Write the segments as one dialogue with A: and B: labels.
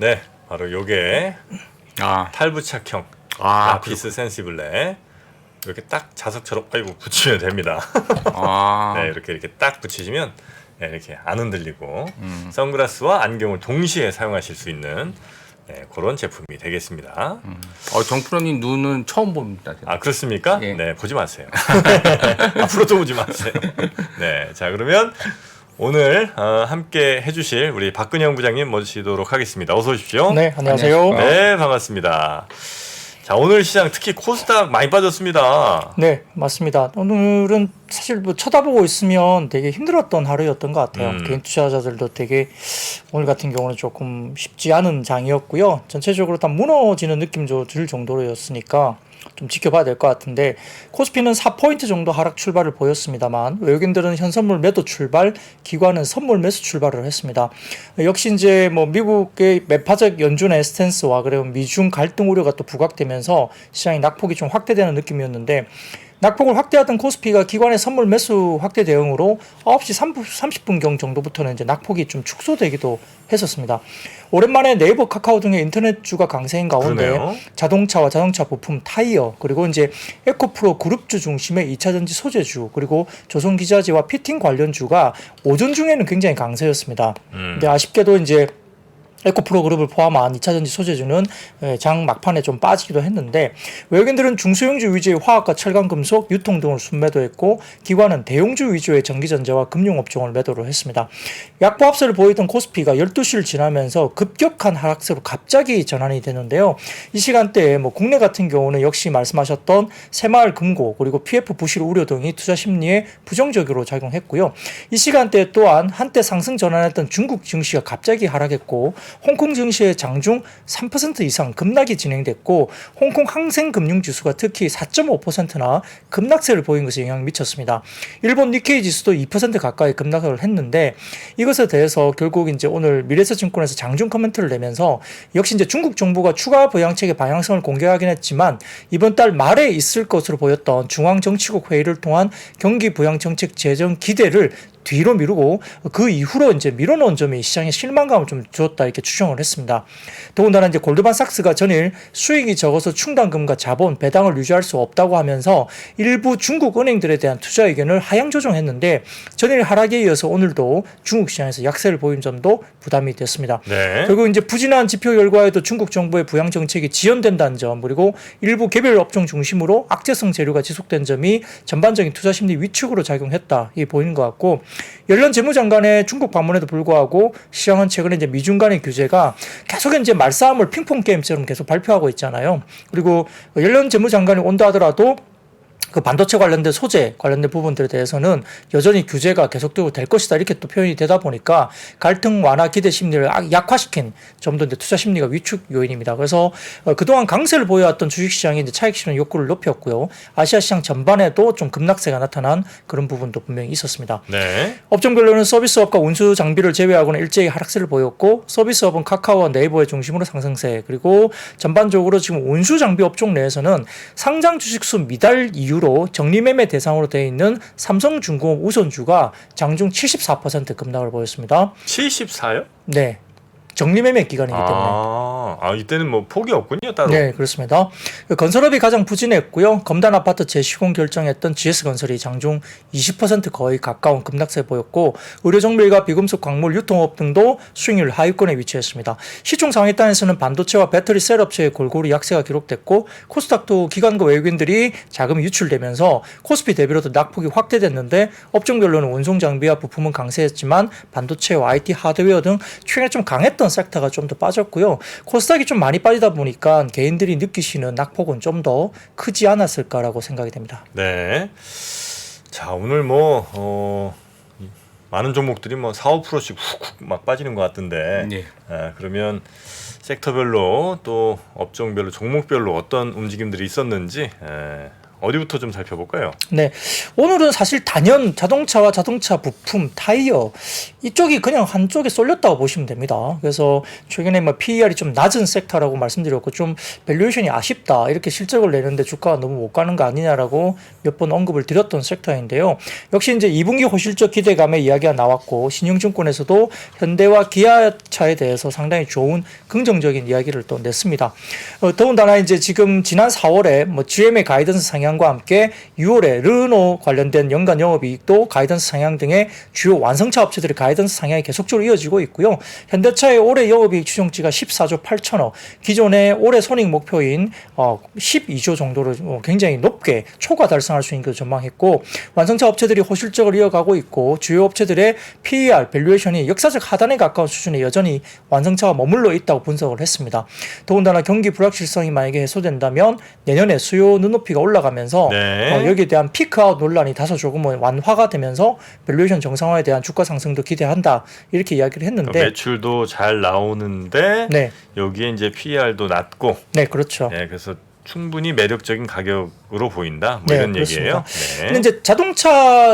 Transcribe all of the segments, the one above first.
A: 네, 바로 요게 탈부착형 라피스 센시블레 이렇게 딱 자석처럼 붙이면 됩니다. 네, 이렇게 딱 붙이시면 네, 이렇게 안 흔들리고 선글라스와 안경을 동시에 사용하실 수 있는 네, 그런 제품이 되겠습니다.
B: 정프로님 눈은 처음 봅니다.
A: 아, 그렇습니까?
B: 예.
A: 네, 보지 마세요. 앞으로도 보지 마세요. 네, 자 그러면 오늘 함께 해주실 우리 박근영 부장님 모시도록 하겠습니다. 어서 오십시오.
C: 네, 안녕하세요.
A: 네, 반갑습니다. 자, 오늘 시장 특히 코스닥 많이 빠졌습니다.
C: 네, 맞습니다. 오늘은 사실 뭐 쳐다보고 있으면 되게 힘들었던 하루였던 것 같아요. 개인 투자자들도 되게 오늘 같은 경우는 조금 쉽지 않은 장이었고요. 전체적으로 다 무너지는 느낌도 들 정도로였으니까 좀 지켜봐야 될 것 같은데 코스피는 4포인트 정도 하락 출발을 보였습니다만 외국인들은 현선물 매도 출발, 기관은 선물 매수 출발을 했습니다. 역시 이제 뭐 미국의 매파적 연준의 스탠스와 그리고 미중 갈등 우려가 또 부각되면서 시장의 낙폭이 좀 확대되는 느낌이었는데 낙폭을 확대하던 코스피가 기관의 선물 매수 확대 대응으로 9시 30분경 정도부터는 이제 낙폭이 좀 축소되기도 했었습니다. 오랜만에 네이버, 카카오 등의 인터넷주가 강세인 가운데
A: 그러네요.
C: 자동차와 자동차 부품, 타이어, 그리고 이제 에코프로 그룹주 중심의 2차전지 소재주, 그리고 조선기자재와 피팅 관련주가 오전 중에는 굉장히 강세였습니다. 근데 아쉽게도 이제 에코프로 그룹을 포함한 2차전지 소재주는 장 막판에 좀 빠지기도 했는데 외국인들은 중소형주 위주의 화학과 철강금속, 유통 등을 순매도했고 기관은 대형주 위주의 전기전자와 금융업종을 매도를 했습니다. 약보합세를 보이던 코스피가 12시를 지나면서 급격한 하락세로 갑자기 전환이 되는데요. 이 시간대에 뭐 국내 같은 경우는 역시 말씀하셨던 새마을 금고 그리고 PF 부실 우려 등이 투자 심리에 부정적으로 작용했고요. 이 시간대에 또한 한때 상승 전환했던 중국 증시가 갑자기 하락했고 홍콩 증시의 장중 3% 이상 급락이 진행됐고 홍콩 항생금융지수가 특히 4.5%나 급락세를 보인 것에 영향을 미쳤습니다. 일본 니케이 지수도 2% 가까이 급락을 했는데 이것에 대해서 결국 이제 오늘 미래에셋증권에서 장중 코멘트를 내면서 역시 이제 중국 정부가 추가 부양책의 방향성을 공개하긴 했지만 이번 달 말에 있을 것으로 보였던 중앙정치국 회의를 통한 경기 부양정책 재정 기대를 뒤로 미루고 그 이후로 이제 밀어놓은 점이 시장에 실망감을 좀 주었다 이렇게 추정을 했습니다. 더군다나 이제 골드만삭스가 전일 수익이 적어서 충당금과 자본 배당을 유지할 수 없다고 하면서 일부 중국 은행들에 대한 투자 의견을 하향 조정했는데 전일 하락에 이어서 오늘도 중국 시장에서 약세를 보인 점도 부담이 됐습니다.
A: 네.
C: 결국 이제 부진한 지표 결과에도 중국 정부의 부양 정책이 지연된다는 점 그리고 일부 개별 업종 중심으로 악재성 재료가 지속된 점이 전반적인 투자 심리 위축으로 작용했다 이 보이는 것 같고. 연련 재무장관의 중국 방문에도 불구하고 시장은 최근에 이제 미중 간의 규제가 계속 이제 말싸움을 핑퐁 게임처럼 계속 발표하고 있잖아요. 그리고 연련 재무장관이 온다 하더라도 그 반도체 관련된 소재 관련된 부분들에 대해서는 여전히 규제가 계속되고 될 것이다 이렇게 또 표현이 되다 보니까 갈등 완화 기대 심리를 약화시킨 점도 이제 투자 심리가 위축 요인입니다. 그래서 그동안 강세를 보여왔던 주식시장이 이제 차익 실현 욕구를 높였고요. 아시아 시장 전반에도 좀 급락세가 나타난 그런 부분도 분명히 있었습니다.
A: 네.
C: 업종별로는 서비스업과 운수 장비를 제외하고는 일제히 하락세를 보였고 서비스업은 카카오와 네이버의 중심으로 상승세 그리고 전반적으로 지금 운수 장비 업종 내에서는 상장 주식수 미달 이유로 정리매매 대상으로 되어 있는 삼성중공업 우선주가 장중 74% 급락을 보였습니다.
A: 74요?
C: 네. 정리매매 기간이기 때문에.
A: 이때는 뭐 폭이 없군요, 따로.
C: 네, 그렇습니다. 건설업이 가장 부진했고요. 검단 아파트 재시공 결정했던 GS건설이 장중 20% 거의 가까운 급락세 보였고 의료정밀과 비금속 광물 유통업 등도 수익률 하위권에 위치했습니다. 시총 상위단에서는 반도체와 배터리 셀업체의 골고루 약세가 기록됐고 코스닥도 기관과 외국인들이 자금이 유출되면서 코스피 대비로도 낙폭이 확대됐는데 업종별로는 운송장비와 부품은 강세했지만 반도체와 IT 하드웨어 등 최근에 좀 강했던 섹터가 좀 더 빠졌고요. 코스닥이 좀 많이 빠지다 보니까 개인들이 느끼시는 낙폭은 좀 더 크지 않았을까라고 생각이 됩니다.
A: 네. 자, 오늘 많은 종목들이 4, 5%씩 훅훅 막 빠지는 것 같은데.
B: 네.
A: 그러면 섹터별로 또 업종별로 종목별로 어떤 움직임들이 있었는지 어디부터 좀 살펴볼까요?
C: 네, 오늘은 사실 단연 자동차와 자동차 부품, 타이어 이쪽이 그냥 한쪽에 쏠렸다고 보시면 됩니다. 그래서 최근에 뭐 PER이 좀 낮은 섹터라고 말씀드렸고 좀 밸류에이션이 아쉽다 이렇게 실적을 내는데 주가가 너무 못 가는 거 아니냐라고 몇 번 언급을 드렸던 섹터인데요. 역시 이제 2분기 호실적 기대감의 이야기가 나왔고 신용증권에서도 현대와 기아차에 대해서 상당히 좋은 긍정적인 이야기를 또 냈습니다. 더군다나 이제 지금 지난 4월에 뭐 GM의 가이던스 상향과 함께 6월에 르노 관련된 연간 영업이익도 가이던스 상향 등의 주요 완성차 업체들의 가이던스 상향이 계속적으로 이어지고 있고요. 현대차의 올해 영업이익 추정치가 14조 8천억, 기존의 올해 손익 목표인 12조 정도를 굉장히 높게 초과 달성할 수 있는 것을 전망했고 완성차 업체들이 호실적을 이어가고 있고 주요 업체들의 PER, 밸류에이션이 역사적 하단에 가까운 수준에 여전히 완성차가 머물러 있다고 분석을 했습니다. 더군다나 경기 불확실성이 만약에 해소된다면 내년에 수요 눈높이가 올라가면서
A: 네.
C: 여기에 대한 피크아웃 논란이 다소 조금은 완화가 되면서 밸류에이션 정상화에 대한 주가 상승도 기대한다 이렇게 이야기를 했는데
A: 매출도 잘 나오는데
C: 네.
A: 여기에 이제 PER도 낮고
C: 네, 그렇죠.
A: 네, 그래서 충분히 매력적인 가격으로 보인다. 뭐
C: 네,
A: 이런
C: 그렇습니다.
A: 얘기예요. 네.
C: 근데 이제 자동차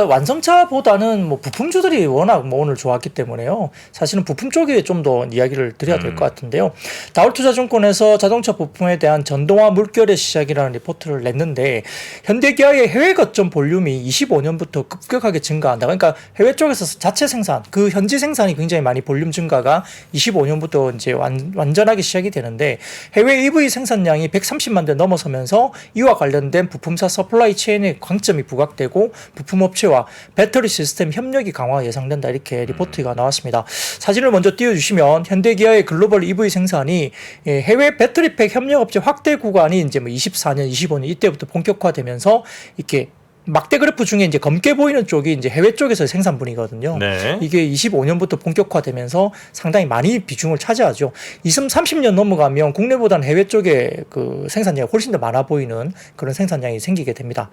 C: 완성차보다는 뭐 부품주들이 워낙 뭐 오늘 좋았기 때문에요. 사실은 부품 쪽에 좀 더 이야기를 드려야 될 것 같은데요. 다울투자증권에서 자동차 부품에 대한 전동화 물결의 시작이라는 리포트를 냈는데 현대기아의 해외 거점 볼륨이 25년부터 급격하게 증가한다. 그러니까 해외 쪽에서 자체 생산, 그 현지 생산이 굉장히 많이 볼륨 증가가 25년부터 이제 완전하게 시작이 되는데 해외 EV 생산량이 130만 대 넘어서면서 이와 관련된 부품사 서플라이 체인의 관점이 부각되고 부품업체와 배터리 시스템 협력이 강화 예상된다 이렇게 리포트가 나왔습니다. 사진을 먼저 띄워주시면 현대기아의 글로벌 EV 생산이 해외 배터리팩 협력업체 확대 구간이 이제 뭐 24년, 25년 이때부터 본격화되면서 이렇게 막대 그래프 중에 이제 검게 보이는 쪽이 이제 해외 쪽에서 생산분이거든요.
A: 네.
C: 이게 25년부터 본격화되면서 상당히 많이 비중을 차지하죠. 30년 넘어가면 국내보다는 해외 쪽에 그 생산량이 훨씬 더 많아 보이는 그런 생산량이 생기게 됩니다.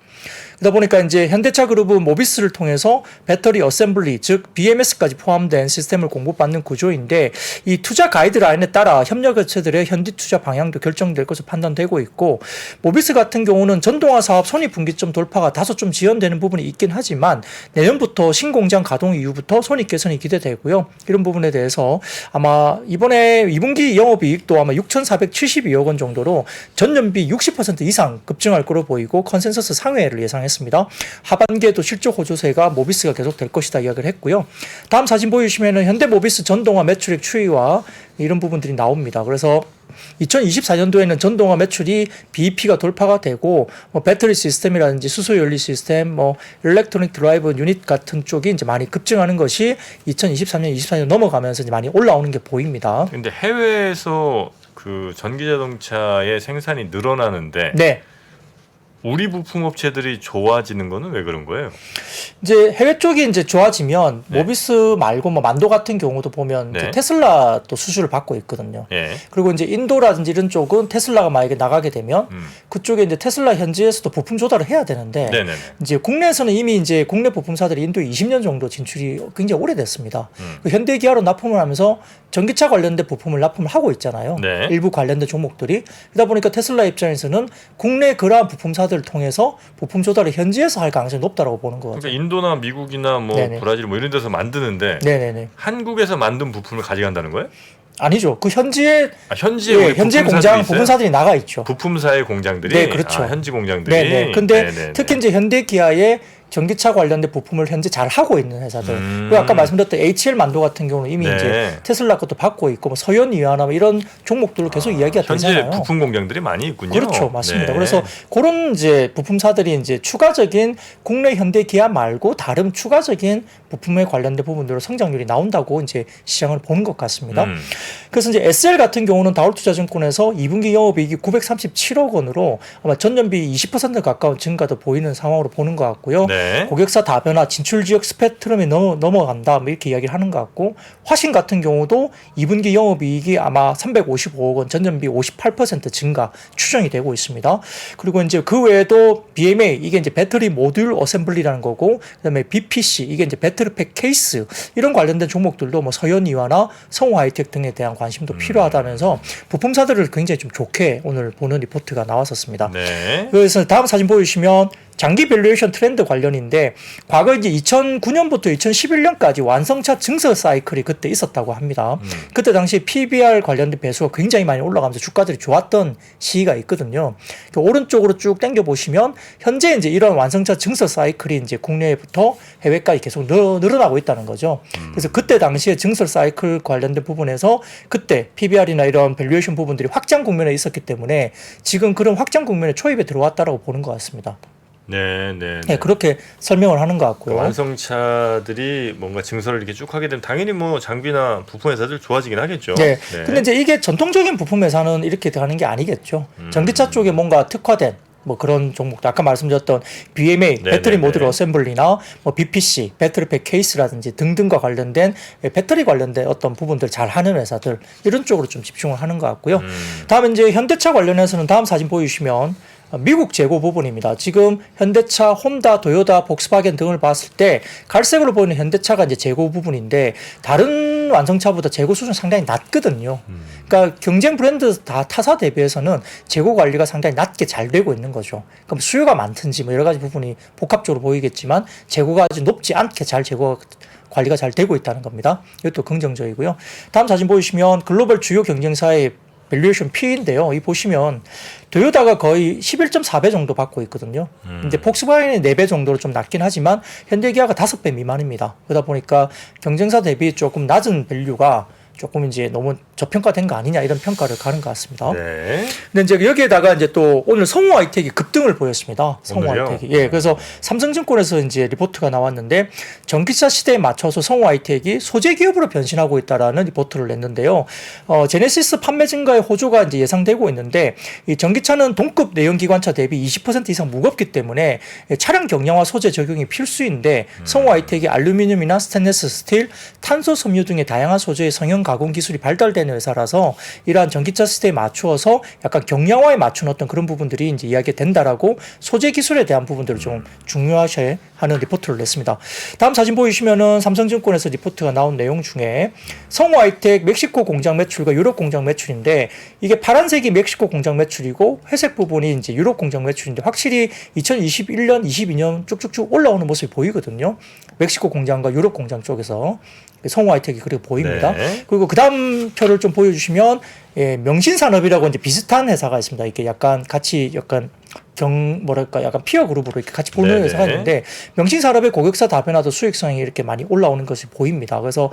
C: 그러다 보니까 이제 현대차 그룹은 모비스를 통해서 배터리 어셈블리, 즉 BMS까지 포함된 시스템을 공급받는 구조인데 이 투자 가이드라인에 따라 협력업체들의 현지 투자 방향도 결정될 것으로 판단되고 있고 모비스 같은 경우는 전동화 사업 손익분기점 돌파가 다소 좀 지연되는 부분이 있긴 하지만 내년부터 신공장 가동 이후부터 손익 개선이 기대되고요. 이런 부분에 대해서 아마 이번에 2분기 영업이익도 아마 6,472억 원 정도로 전년비 60% 이상 급증할 거로 보이고 컨센서스 상회를 예상했습니다. 하반기에도 실적 호조세가 모비스가 계속될 것이다 이야기를 했고요. 다음 사진 보여주시면 현대모비스 전동화 매출액 추이와 이런 부분들이 나옵니다. 그래서 2024년도에는 전동화 매출이 BEP가 돌파가 되고 뭐 배터리 시스템이라든지 수소 연료 시스템, 뭐 일렉트로닉 드라이브 유닛 같은 쪽이 이제 많이 급증하는 것이 2023년, 24년 넘어가면서 이제 많이 올라오는 게 보입니다.
A: 근데 해외에서 그 전기 자동차의 생산이 늘어나는데
C: 네.
A: 우리 부품 업체들이 좋아지는 거는 왜 그런 거예요?
C: 이제 해외 쪽이 이제 좋아지면
A: 네.
C: 모비스 말고 뭐 만도 같은 경우도 보면
A: 네.
C: 이제 테슬라 또 수주를 받고 있거든요.
A: 예.
C: 그리고 이제 인도라든지 이런 쪽은 테슬라가 만약에 나가게 되면 그쪽에 이제 테슬라 현지에서도 부품 조달을 해야 되는데
A: 네네네.
C: 이제 국내에서는 이미 이제 국내 부품사들이 인도에 20년 정도 진출이 굉장히 오래됐습니다. 그 현대기아로 납품을 하면서 전기차 관련된 부품을 납품을 하고 있잖아요.
A: 네.
C: 일부 관련된 종목들이. 그러다 보니까 테슬라 입장에서는 국내 그러한 부품사들을 통해서 부품 조달을 현지에서 할 가능성이 높다고 보는 거죠.
A: 그러니까 인도나 미국이나 뭐
C: 네네.
A: 브라질 뭐 이런 데서 만드는데
C: 네네네.
A: 한국에서 만든 부품을 가져간다는 거예요?
C: 아니죠. 그 현지에
A: 현지에
C: 예,
A: 우리
C: 현지
A: 부품사들이
C: 공장
A: 있어요?
C: 부품사들이 나가 있죠.
A: 부품사의 공장들이
C: 네, 그렇죠.
A: 현지 공장들이.
C: 네네. 근데
A: 네네네.
C: 특히 이제 현대기아의 전기차 관련된 부품을 현재 잘 하고 있는 회사들. 그리고 아까 말씀드렸던 HL 만도 같은 경우는 이미
A: 네.
C: 이제 테슬라 것도 받고 있고 뭐 서현이와나 뭐 이런 종목들로 계속 이야기가
A: 현재
C: 되잖아요.
A: 부품 공장들이 많이 있군요.
C: 그렇죠, 맞습니다.
A: 네.
C: 그래서 그런 이제 부품사들이 이제 추가적인 국내 현대 기아 말고 다른 추가적인 부품에 관련된 부분들로 성장률이 나온다고 이제 시장을 보는 것 같습니다. 그래서 이제 SL 같은 경우는 다울투자증권에서 2분기 영업이익이 937억 원으로 아마 전년비 20% 가까운 증가도 보이는 상황으로 보는 것 같고요.
A: 네. 네.
C: 고객사 다변화, 진출 지역 스펙트럼에 넘어간다 뭐 이렇게 이야기를 하는 것 같고, 화신 같은 경우도 2분기 영업이익이 아마 355억 원, 전년비 58% 증가 추정이 되고 있습니다. 그리고 이제 그 외에도 BMA, 이게 이제 배터리 모듈 어셈블리라는 거고, 그다음에 BPC, 이게 이제 배터리팩 케이스, 이런 관련된 종목들도 뭐 서현이와나 성우하이텍 등에 대한 관심도 필요하다면서 부품사들을 굉장히 좀 좋게 오늘 보는 리포트가 나왔었습니다.
A: 네.
C: 그래서 다음 사진 보여주시면 장기 밸류에이션 트렌드 관련인데, 과거 이제 2009년부터 2011년까지 완성차 증설 사이클이 그때 있었다고 합니다. 그때 당시 PBR 관련된 배수가 굉장히 많이 올라가면서 주가들이 좋았던 시기가 있거든요. 오른쪽으로 쭉 당겨 보시면 현재 이제 이런 완성차 증설 사이클이 이제 국내부터 해외까지 계속 늘어나고 있다는 거죠. 그래서 그때 당시에 증설 사이클 관련된 부분에서 그때 PBR이나 이런 밸류에이션 부분들이 확장 국면에 있었기 때문에 지금 그런 확장 국면에 초입에 들어왔다라고 보는 것 같습니다. 네, 그렇게 설명을 하는 것 같고요.
A: 완성차들이 뭔가 증설을 이렇게 쭉 하게 되면 당연히 뭐 장비나 부품 회사들 좋아지긴 하겠죠.
C: 네. 근데 이제 이게 전통적인 부품 회사는 이렇게 가는 게 아니겠죠. 전기차 쪽에 뭔가 특화된 뭐 그런 종목도 아까 말씀드렸던 BMA, 배터리 모듈 어셈블리나 뭐 BPC, 배터리팩 케이스라든지 등등과 관련된 배터리 관련된 어떤 부분들 잘 하는 회사들, 이런 쪽으로 좀 집중을 하는 것 같고요. 다음에 이제 현대차 관련해서는 다음 사진 보여주시면 미국 재고 부분입니다. 지금 현대차, 혼다, 도요타, 폭스바겐 등을 봤을 때 갈색으로 보이는 현대차가 이제 재고 부분인데, 다른 완성차보다 재고 수준 상당히 낮거든요. 그러니까 경쟁 브랜드 다 타사 대비해서는 재고 관리가 상당히 낮게 잘 되고 있는 거죠. 그럼 수요가 많든지 뭐 여러 가지 부분이 복합적으로 보이겠지만 재고가 아주 높지 않게 잘 재고 관리가 잘 되고 있다는 겁니다. 이것도 긍정적이고요. 다음 사진 보시면 글로벌 주요 경쟁사의 밸류에이션 P인데요. 이 보시면 도요타가 거의 11.4배 정도 받고 있거든요. 근데 폭스바겐이 4배 정도로 좀 낮긴 하지만 현대기아가 5배 미만입니다. 그러다 보니까 경쟁사 대비 조금 낮은 밸류가 조금 이제 너무 저평가된 거 아니냐, 이런 평가를 가는 것 같습니다.
A: 네.
C: 근데 이제 여기에다가 이제 또 오늘 성우하이텍이 급등을 보였습니다. 성우하이텍이. 예, 그래서 삼성증권에서 이제 리포트가 나왔는데, 전기차 시대에 맞춰서 성우하이텍이 소재 기업으로 변신하고 있다라는 리포트를 냈는데요. 제네시스 판매 증가의 호조가 이제 예상되고 있는데, 이 전기차는 동급 내연기관차 대비 20% 이상 무겁기 때문에 차량 경량화 소재 적용이 필수인데, 성우하이텍이 알루미늄이나 스테인리스 스틸, 탄소 섬유 등의 다양한 소재의 성형 가공 기술이 발달되는 회사라서 이러한 전기차 시대에 맞추어서 약간 경량화에 맞춘 어떤 그런 부분들이 이제 이야기가 된다라고 소재 기술에 대한 부분들을 좀 중요하셔야 하는 리포트를 냈습니다. 다음 사진 보이시면은 삼성증권에서 리포트가 나온 내용 중에 성우하이텍 멕시코 공장 매출과 유럽 공장 매출인데, 이게 파란색이 멕시코 공장 매출이고 회색 부분이 이제 유럽 공장 매출인데, 확실히 2021년, 22년 쭉쭉쭉 올라오는 모습이 보이거든요. 멕시코 공장과 유럽 공장 쪽에서 성우하이텍이 그렇게 보입니다.
A: 네.
C: 그리고 그 다음 표를 좀 보여주시면, 예, 명신산업이라고 이제 비슷한 회사가 있습니다. 이렇게 약간 같이 약간 약간 피어 그룹으로 이렇게 같이 보는
A: 네네.
C: 회사가 있는데, 명신산업의 고객사 다변화도 수익성이 이렇게 많이 올라오는 것이 보입니다. 그래서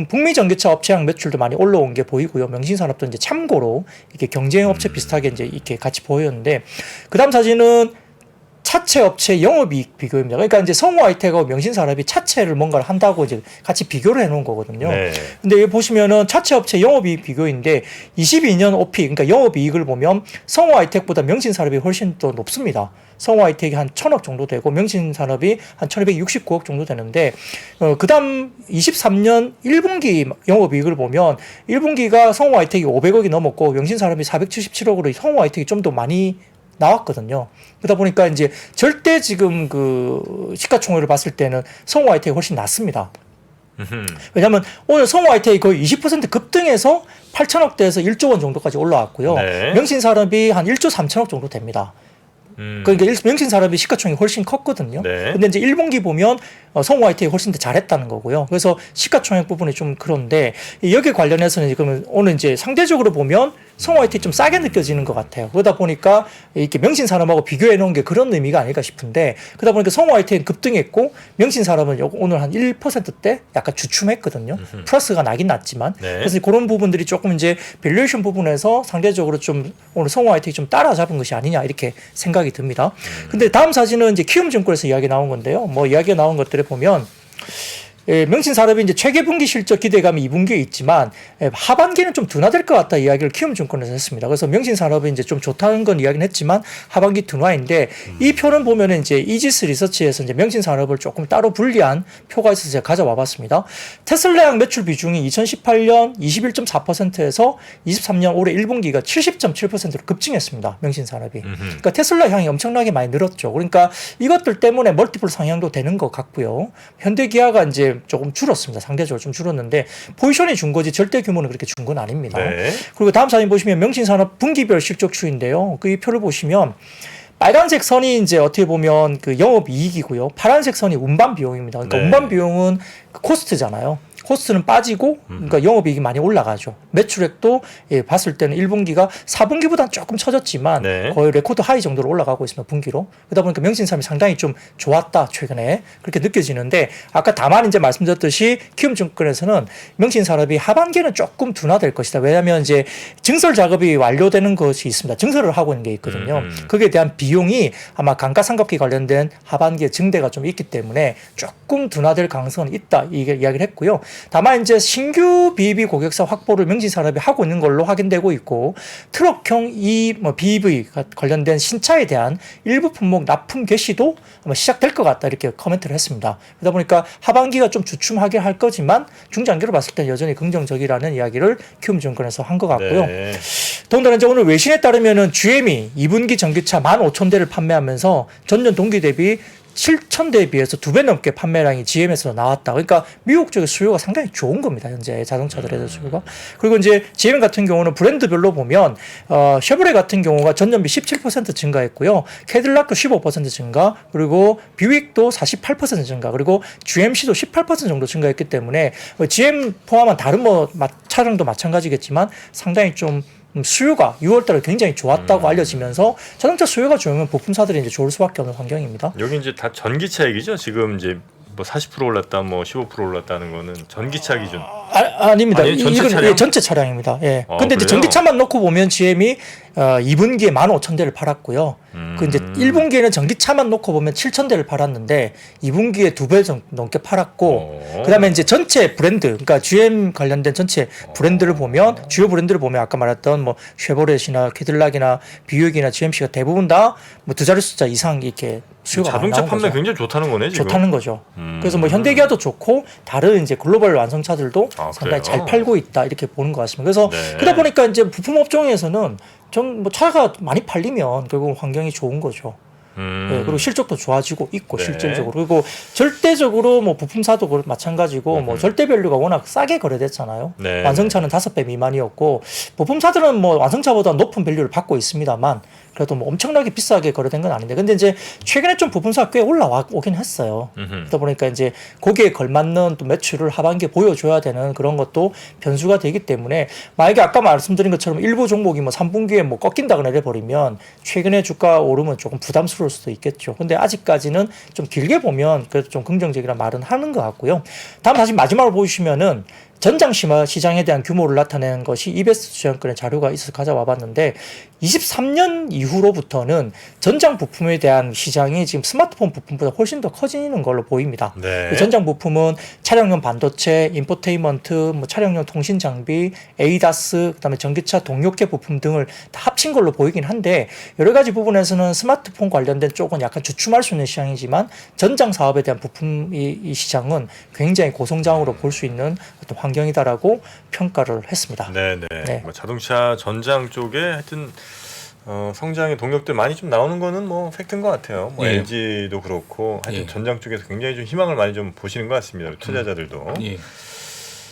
C: 북미 전기차 업체양 매출도 많이 올라온 게 보이고요. 명신산업도 이제 참고로 이렇게 경쟁 업체 비슷하게 이제 이렇게 같이 보였는데, 그 다음 사진은 차체 업체 영업이익 비교입니다. 그러니까 이제 성우하이텍하고 명신산업이 차체를 뭔가를 한다고 이제 같이 비교를 해놓은 거거든요.
A: 네.
C: 근데 여기 보시면은 차체 업체 영업이익 비교인데, 22년 OP, 그러니까 영업이익을 보면 성우하이텍보다 명신산업이 훨씬 더 높습니다. 성우하이텍이 한 1,000억 정도 되고 명신산업이 한 1,269억 정도 되는데, 그 다음 23년 1분기 영업이익을 보면 1분기가 성우하이텍이 500억이 넘었고 명신산업이 477억으로 성우하이텍이 좀 더 많이 나왔거든요. 그러다 보니까 이제 절대 지금 그 시가총액을 봤을 때는 성우하이텍이 훨씬 낮습니다. 왜냐하면 오늘 성우하이텍이 거의 20% 급등해서 8천억대에서 1조 원 정도까지 올라왔고요.
A: 네.
C: 명신산업이 한 1조 3천억 정도 됩니다. 그러니까 명신산업이 시가총액이 훨씬 컸거든요.
A: 네.
C: 근데 이제 1분기 보면 성우하이텍이 훨씬 더 잘했다는 거고요. 그래서 시가총액 부분이 좀 그런데, 여기에 관련해서는 지금 오늘 이제 상대적으로 보면 성우하이텍이 좀 싸게 느껴지는 것 같아요. 그러다 보니까 이렇게 명신산업하고 비교해 놓은 게 그런 의미가 아닐까 싶은데, 그러다 보니까 성우하이텍은 급등했고 명신산업은 오늘 한 1%대 약간 주춤했거든요. 플러스가 나긴 났지만.
A: 네.
C: 그래서 그런 부분들이 조금 이제 밸류에이션 부분에서 상대적으로 좀 오늘 성우하이텍이 좀 따라잡은 것이 아니냐, 이렇게 생각이 듭니다. 근데 다음 사진은 이제 키움증권에서 이야기 나온 건데요. 뭐 이야기가 나온 것들을 보면 명신산업이 이제 최계분기 실적 기대감이 2분기에 있지만 하반기는 좀 둔화될 것 같다 이야기를 키움증권에서 했습니다. 그래서 명신산업이 이제 좀 좋다는 건 이야기는 했지만 하반기 둔화인데 이 표는 보면은 이제 이지스 리서치에서 이제 명신산업을 조금 따로 분리한 표가 있어서 제가 가져와 봤습니다. 테슬라양 매출 비중이 2018년 21.4%에서 23년 올해 1분기가 70.7%로 급증했습니다. 명신산업이. 그러니까 테슬라 향이 엄청나게 많이 늘었죠. 그러니까 이것들 때문에 멀티플 상향도 되는 것 같고요. 현대기아가 이제 조금 줄었습니다. 상대적으로 좀 줄었는데 포지션이 준 거지 절대 규모는 그렇게 준 건 아닙니다.
A: 네.
C: 그리고 다음 사진 보시면 명신산업 분기별 실적 추인데요. 그 이 표를 보시면 빨간색 선이 이제 어떻게 보면 그 영업이익이고요. 파란색 선이 운반 비용입니다. 그러니까
A: 네.
C: 운반 비용은 그 코스트잖아요. 코스트는 빠지고 그러니까 영업이익이 많이 올라가죠. 매출액도 봤을 때는 1분기가 4분기보다는 조금 처졌지만
A: 네.
C: 거의 레코드 하이 정도로 올라가고 있습니다. 분기로. 그러다 보니까 명신산업이 상당히 좀 좋았다 최근에 그렇게 느껴지는데 아까 다만 이제 말씀드렸듯이 키움증권에서는 명신산업이 하반기에는 조금 둔화될 것이다. 왜냐하면 이제 증설 작업이 완료되는 것이 있습니다. 증설을 하고 있는 게 있거든요. 거기에 대한 비용이 아마 감가상각비 관련된 하반기에 증대가 좀 있기 때문에 조금 둔화될 가능성은 있다 이게 이야기를 했고요. 다만 이제 신규 BEV 고객사 확보를 명신산업이 하고 있는 걸로 확인되고 있고 트럭형 이 BEV 관련된 신차에 대한 일부 품목 납품 개시도 아마 시작될 것 같다 이렇게 코멘트를 했습니다. 그러다 보니까 하반기가 좀 주춤하게 할 거지만 중장기로 봤을 때 여전히 긍정적이라는 이야기를 키움증권에서 한 것 같고요.
A: 네.
C: 더군다나 이제 오늘 외신에 따르면은 GM이 2분기 전기차 15,000대를 판매하면서 전년 동기 대비 7,000대에 비해서 2배 넘게 판매량이 GM에서 나왔다. 그러니까 미국 쪽의 수요가 상당히 좋은 겁니다. 현재 자동차들에 대한 수요가. 그리고 이제 GM 같은 경우는 브랜드별로 보면 쉐보레 같은 경우가 전년비 17% 증가했고요. 캐딜락도 15% 증가, 그리고 뷰익도 48% 증가, 그리고 GMC도 18% 정도 증가했기 때문에 GM 포함한 다른 차량도 마찬가지겠지만 상당히 좀 수요가 6월달에 굉장히 좋았다고 알려지면서 자동차 수요가 좋으면 부품사들이 이제 좋을 수밖에 없는 환경입니다.
A: 여기 이제 다 전기차 얘기죠. 지금 이제 뭐 40% 올랐다, 뭐 15% 올랐다는 거는 전기차 기준.
C: 아닙니다.
A: 아니, 전체
C: 이건
A: 차량?
C: 전체 차량입니다. 예. 근데 이제
A: 그래요?
C: 전기차만 놓고 보면 GM이 2분기에 15,000대를 팔았고요. 그 이제 1분기에는 전기차만 놓고 보면 7,000대를 팔았는데 2분기에 2배 넘게 팔았고 그다음에 이제 전체 브랜드, 그러니까 GM 관련된 전체 브랜드를 보면 주요 브랜드를 보면 아까 말했던 뭐 쉐보렛이나 캐딜락이나 뷰익이나 GMC가 대부분 다 뭐 두 자리 숫자 이상 이렇게 수요가 많이
A: 자동차
C: 나온
A: 판매
C: 거죠.
A: 굉장히 좋다는 거네 지금.
C: 좋다는 거죠. 그래서 뭐 현대기아도 좋고 다른 이제 글로벌 완성차들도
A: 그래요?
C: 상당히 잘 팔고 있다 이렇게 보는 것 같습니다. 그래서
A: 네.
C: 그러다 보니까 이제 부품 업종에서는 좀 뭐 차가 많이 팔리면 결국 환경이 좋은 거죠. 네, 그리고 실적도 좋아지고 있고
A: 네.
C: 실질적으로. 그리고 절대적으로 뭐 부품사도 마찬가지고 뭐 절대 밸류가 워낙 싸게 거래됐잖아요.
A: 네.
C: 완성차는 5배 미만이었고 부품사들은 뭐 완성차보다 높은 밸류를 받고 있습니다만 그래도 뭐 엄청나게 비싸게 거래된 건 아닌데 근데 이제 최근에 좀 부품사가 꽤 올라오긴 했어요. 그러다 보니까 이제 거기에 걸맞는 또 매출을 하반기에 보여줘야 되는 그런 것도 변수가 되기 때문에 만약에 아까 말씀드린 것처럼 일부 종목이 뭐 3분기에 뭐 꺾인다거나 이래버리면 최근에 주가 오르면 조금 부담스러울 수도 있겠죠. 근데 아직까지는 좀 길게 보면 그래도 좀 긍정적이라는 말은 하는 것 같고요. 다음 사실 마지막으로 보시면은 전장 시장에 대한 규모를 나타내는 것이 이베스트 주장권의 자료가 있어서 가져와 봤는데 23년 이후로부터는 전장 부품에 대한 시장이 지금 스마트폰 부품보다 훨씬 더 커지는 걸로 보입니다.
A: 네.
C: 그 전장 부품은 차량용 반도체, 인포테인먼트, 뭐 차량용 통신 장비, 에이다스, 그다음에 전기차 동력계 부품 등을 다 합친 걸로 보이긴 한데 여러 가지 부분에서는 스마트폰 관련된 쪽은 약간 주춤할 수 있는 시장이지만 전장 사업에 대한 부품 이 시장은 굉장히 고성장으로 볼 수 있는 어떤 환경이다라고 평가를 했습니다.
A: 네네.
C: 네.
A: 뭐 자동차 전장 쪽에 하여튼 성장의 동력들 많이 좀 나오는 거는 뭐 팩트인 것 같아요. 뭐
B: 예.
A: LG도 그렇고 하여튼
B: 예.
A: 전장 쪽에서 굉장히 좀 희망을 많이 좀 보시는 것 같습니다. 투자자들도.
B: 예.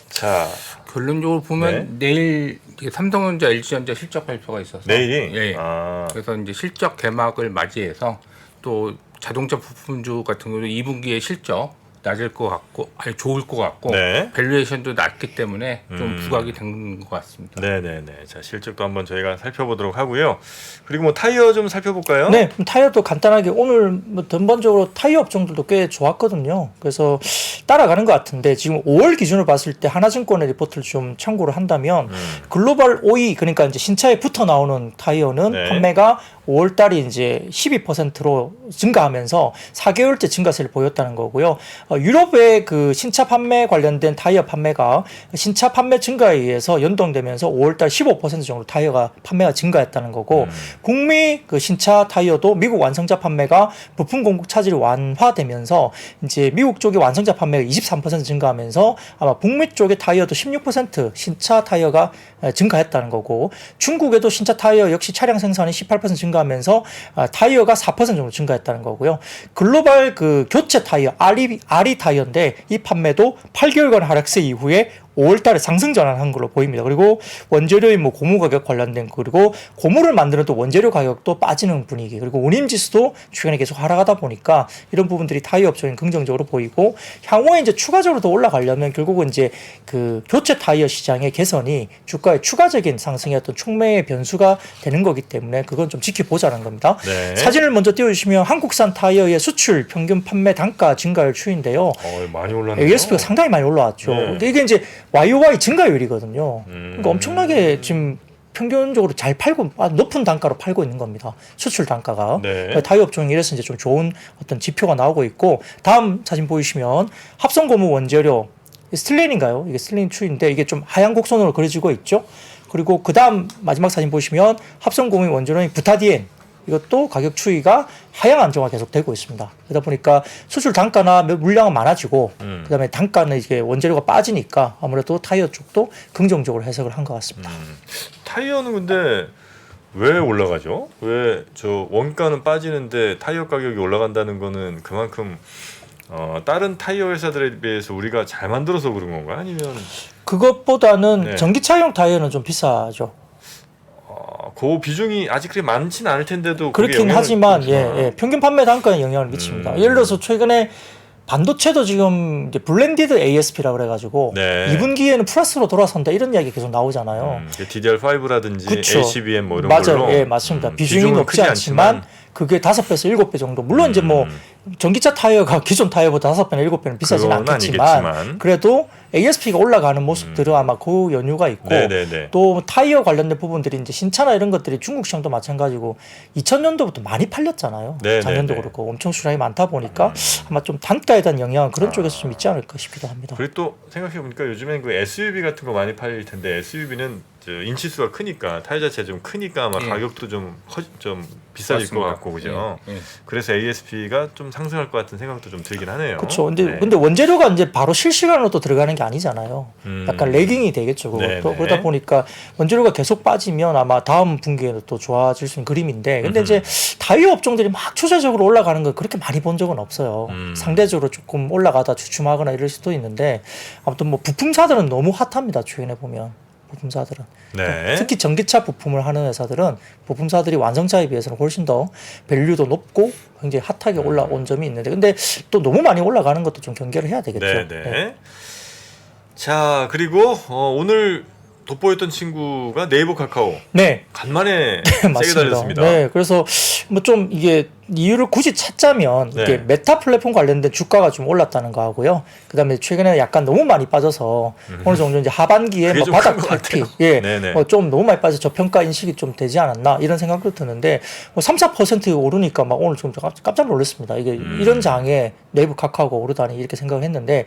A: 자,
B: 결론적으로 보면 내일 이제 삼성전자, LG전자 실적 발표가 있어서
A: 내일이.
B: 예.
A: 아,
B: 그래서 이제 실적 개막을 맞이해서 또 자동차 부품주 같은 경우도 2분기에 실적 낮을 것 같고 아니 좋을 것 같고
A: 네.
B: 밸류에이션도 낮기 때문에 좀 부각이 된 것 같습니다.
A: 네네네. 자, 실적도 한번 저희가 살펴보도록 하고요. 그리고 뭐 타이어 좀 살펴볼까요?
C: 네, 그럼 타이어도 간단하게 오늘 뭐 전반적으로 타이어 업종들도 꽤 좋았거든요. 그래서 따라가는 것 같은데 지금 5월 기준으로 봤을 때 하나증권의 리포트를 좀 참고를 한다면 글로벌 OE 그러니까 이제 신차에 붙어 나오는 타이어는
A: 네.
C: 판매가 5월 달이 이제 12%로 증가하면서 4개월째 증가세를 보였다는 거고요. 유럽의 그 신차 판매 관련된 타이어 판매가 신차 판매 증가에 의해서 연동되면서 5월 달 15% 정도 타이어가 판매가 증가했다는 거고 북미 그 신차 타이어도 미국 완성차 판매가 부품 공급 차질이 완화되면서 이제 미국 쪽의 완성차 판매가 23% 증가하면서 아마 북미 쪽의 타이어도 16% 신차 타이어가 증가했다는 거고 중국에도 신차 타이어 역시 차량 생산이 18% 증가하면서 타이어가 4% 정도 증가했다는 거고요. 글로벌 그 교체 타이어 RE 타이어인데 이 판매도 8개월간 하락세 이후에 5월 달에 상승 전환한 걸로 보입니다. 그리고 원재료인 뭐 고무 가격 관련된 거 그리고 고무를 만드는 또 원재료 가격도 빠지는 분위기 그리고 운임 지수도 최근에 계속 하락하다 보니까 이런 부분들이 타이어 업종에 긍정적으로 보이고 향후에 이제 추가적으로 더 올라가려면 결국은 이제 그 교체 타이어 시장의 개선이 주가의 추가적인 상승의 어떤 촉매의 변수가 되는 거기 때문에 그건 좀 지켜보자는 겁니다.
A: 네.
C: 사진을 먼저 띄워주시면 한국산 타이어의 수출 평균 판매 단가 증가율 추이인데요.
A: 많이 올랐네요.
C: ASP가 상당히 많이 올라왔죠.
A: 네.
C: 근데 이게 이제 YOY 증가율이거든요. 그러니까 엄청나게 지금 평균적으로 잘 팔고 높은 단가로 팔고 있는 겁니다. 수출 단가가.
A: 네.
C: 타이어 업종이 이래서 이제 좀 좋은 어떤 지표가 나오고 있고 다음 사진 보이시면 합성 고무 원재료 스틸렌인가요? 이게 스틸렌 추인데 이게 좀 하얀 곡선으로 그려지고 있죠. 그리고 그 다음 마지막 사진 보시면 합성 고무 원재료인 부타디엔 이것도 가격 추이가 하향 안정화 계속 되고 있습니다. 그러다 보니까 수출 단가나 물량은 많아지고 그다음에 단가는 이게 원재료가 빠지니까 아무래도 타이어 쪽도 긍정적으로 해석을 한 것 같습니다.
A: 타이어는 근데 왜 올라가죠? 왜 저 원가는 빠지는데 타이어 가격이 올라간다는 거는 그만큼 다른 타이어 회사들에 비해서 우리가 잘 만들어서 그런 건가? 아니면
C: 그것보다는
A: 네.
C: 전기차용 타이어는 좀 비싸죠.
A: 그 비중이 아직 그렇게 많지는 않을 텐데도 그게
C: 그렇긴
A: 영향을
C: 하지만
A: 미치구나.
C: 평균 판매 단가에 영향을 미칩니다. 예를 들어서 최근에 반도체도 지금 이제 블렌디드 ASP라고 그래가지고
A: 네.
C: 2분기에는 플러스로 돌아선다 이런 이야기 계속 나오잖아요.
A: DDR5라든지
C: 그쵸.
A: LCBM 뭐 이런
C: 맞아요.
A: 걸로
C: 예, 맞습니다. 비중이
A: 비중은
C: 높지
A: 크지
C: 않지만 그게 5배에서 7배 정도. 물론 이제 뭐 전기차 타이어가 기존 타이어보다 5배나 7배는 비싸지는
A: 그건
C: 않겠지만
A: 아니겠지만.
C: 그래도 ASP가 올라가는 모습들은 아마 그 연유가 있고
A: 네네네.
C: 또 타이어 관련된 부분들이 이제 신차나 이런 것들이 중국 시장도 마찬가지고 2000년도부터 많이 팔렸잖아요.
A: 네네네.
C: 작년도 그렇고 엄청 수량이 많다 보니까 아마 좀 단가에 대한 영향은 그런 쪽에서 좀 있지 않을까 싶기도 합니다.
A: 그리고 또 생각해 보니까 요즘엔 그 SUV 같은 거 많이 팔릴 텐데 SUV는 인치수가 크니까 타이어 자체가 좀 크니까 아마
B: 예.
A: 가격도 좀 비싸질 것
B: 맞습니다.
A: 같고 그죠.
B: 예, 예.
A: 그래서 ASP가 좀 상승할 것 같은 생각도 좀 들긴 하네요.
C: 그렇죠.
A: 네.
C: 근데 원재료가 이제 바로 실시간으로 또 들어가는 게 아니잖아요. 약간 레깅이 되겠죠. 그것도.
A: 네네.
C: 그러다 보니까 원재료가 계속 빠지면 아마 다음 분기에는 또 좋아질 수 있는 그림인데 근데 이제 타이어 업종들이 막 추세적으로 올라가는 걸 그렇게 많이 본 적은 없어요. 상대적으로 조금 올라가다 주춤하거나 이럴 수도 있는데 아무튼 뭐 부품사들은 너무 핫합니다. 최근에 보면. 부품사들은
A: 네.
C: 특히 전기차 부품을 하는 회사들은 부품사들이 완성차에 비해서는 훨씬 더 밸류도 높고 굉장히 핫하게 올라온 점이 있는데 근데 또 너무 많이 올라가는 것도 좀 경계를 해야 되겠죠.
A: 네네.
C: 네.
A: 자 그리고 오늘 돋보였던 친구가 네이버 카카오
C: 네.
A: 간만에 세게 달렸습니다.
C: 네, 그래서 뭐 좀 이게 이유를 굳이 찾자면
A: 네.
C: 이게 메타 플랫폼 관련된 주가가 좀 올랐다는 거 하고요. 그다음에 최근에 약간 너무 많이 빠져서 어느 정도 이제 하반기에
A: 그게
C: 뭐
A: 좀
C: 바닥
A: 큰것
C: 탈피,
A: 같아요.
C: 예,
A: 네네.
C: 좀 너무 많이 빠져 저평가 인식이 좀 되지 않았나 이런 생각도 드는데 뭐 3-4% 오르니까 막 오늘 좀 깜짝 놀랐습니다. 이게 이런 장에 네이버 카카오가 오르다니 이렇게 생각을 했는데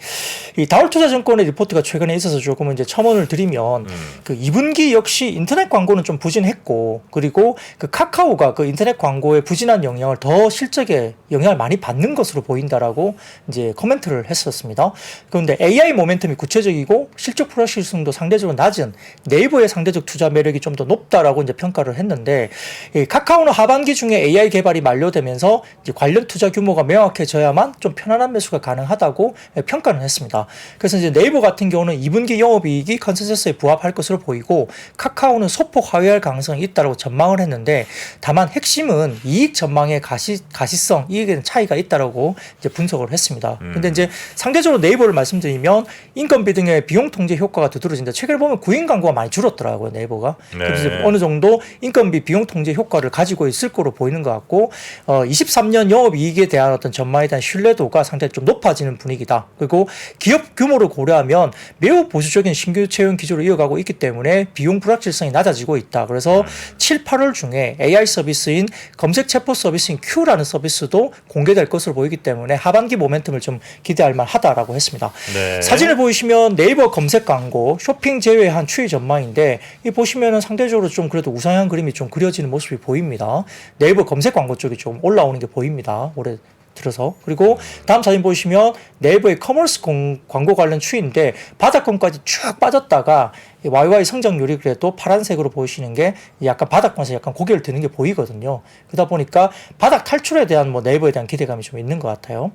C: 이 다울투자증권의 리포트가 최근에 있어서 조금 이제 첨언을 드리면 그 2분기 역시 인터넷 광고는 좀 부진했고 그리고 그 카카오가 그 인터넷 광고의 부진한 영향을 더 실적에 영향을 많이 받는 것으로 보인다라고 이제 코멘트를 했었습니다. 그런데 AI 모멘텀이 구체적이고 실적 불확실성도 상대적으로 낮은 네이버의 상대적 투자 매력이 좀 더 높다라고 이제 평가를 했는데 이 카카오는 하반기 중에 AI 개발이 만료되면서 이제 관련 투자 규모가 명확해져야만 좀 편안한 매수가 가능하다고 평가를 했습니다. 그래서 이제 네이버 같은 경우는 2분기 영업이익이 컨센서스에 부합할 것으로 보이고 카카오는 소폭 하회할 가능성이 있다고 전망을 했는데 다만 핵심은 이익 전망의 가시성 이익에는 차이가 있다라고 이제 분석을 했습니다. 근데 이제 상대적으로 네이버를 말씀드리면 인건비 등의 비용 통제 효과가 두드러진다. 최근에 보면 구인 광고가 많이 줄었더라고요, 네이버가.
A: 네.
C: 그래서 어느 정도 인건비 비용 통제 효과를 가지고 있을 거로 보이는 것 같고 23년 영업이익에 대한 어떤 전망에 대한 신뢰도가 상당히 좀 높아지는 분위기다. 그리고 기업 규모를 고려하면 매우 보수적인 신규 채용 기조를 이어가고 있기 때문에 비용 불확실성이 낮아지고 있다. 그래서 7, 8월 중에 AI 서비스인 검색 체포 서비스인 Q라는 서비스도 공개될 것으로 보이기 때문에 하반기 모멘텀을 좀 기대할 만하다라고 했습니다.
A: 네.
C: 사진을 보시면 네이버 검색 광고 쇼핑 제외한 추이 전망인데 이 보시면은 상대적으로 좀 그래도 우상향 그림이 좀 그려지는 모습이 보입니다. 네이버 검색 광고 쪽이 좀 올라오는 게 보입니다. 올해 들어서. 그리고 다음 사진 보시면 네이버의 커머스 광고 관련 추이인데 바닥권까지 쭉 빠졌다가 YY 성장률이 그래도 파란색으로 보이시는 게 약간 바닥권에서 약간 고개를 드는 게 보이거든요. 그러다 보니까 바닥 탈출에 대한 뭐 네이버에 대한 기대감이 좀 있는 것 같아요.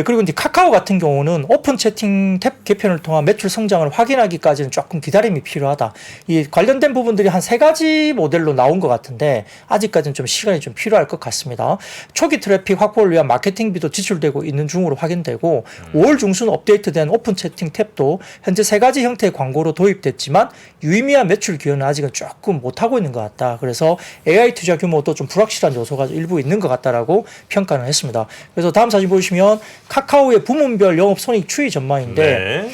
C: 그리고 이제 카카오 같은 경우는 오픈 채팅 탭 개편을 통한 매출 성장을 확인하기까지는 조금 기다림이 필요하다. 이 관련된 부분들이 한 3가지 모델로 나온 것 같은데 아직까지는 좀 시간이 좀 필요할 것 같습니다. 초기 트래픽 확보를 위한 마케팅비도 지출되고 있는 중으로 확인되고 5월 중순 업데이트된 오픈 채팅 탭도 현재 3가지 형태의 광고로 도입됐지만 유의미한 매출 기여는 아직은 조금 못하고 있는 것 같다. 그래서 AI 투자 규모도 좀 불확실한 요소가 일부 있는 것 같다라고 평가를 했습니다. 그래서 다음 사진 보시면 카카오의 부문별 영업 손익 추이 전망인데
A: 네.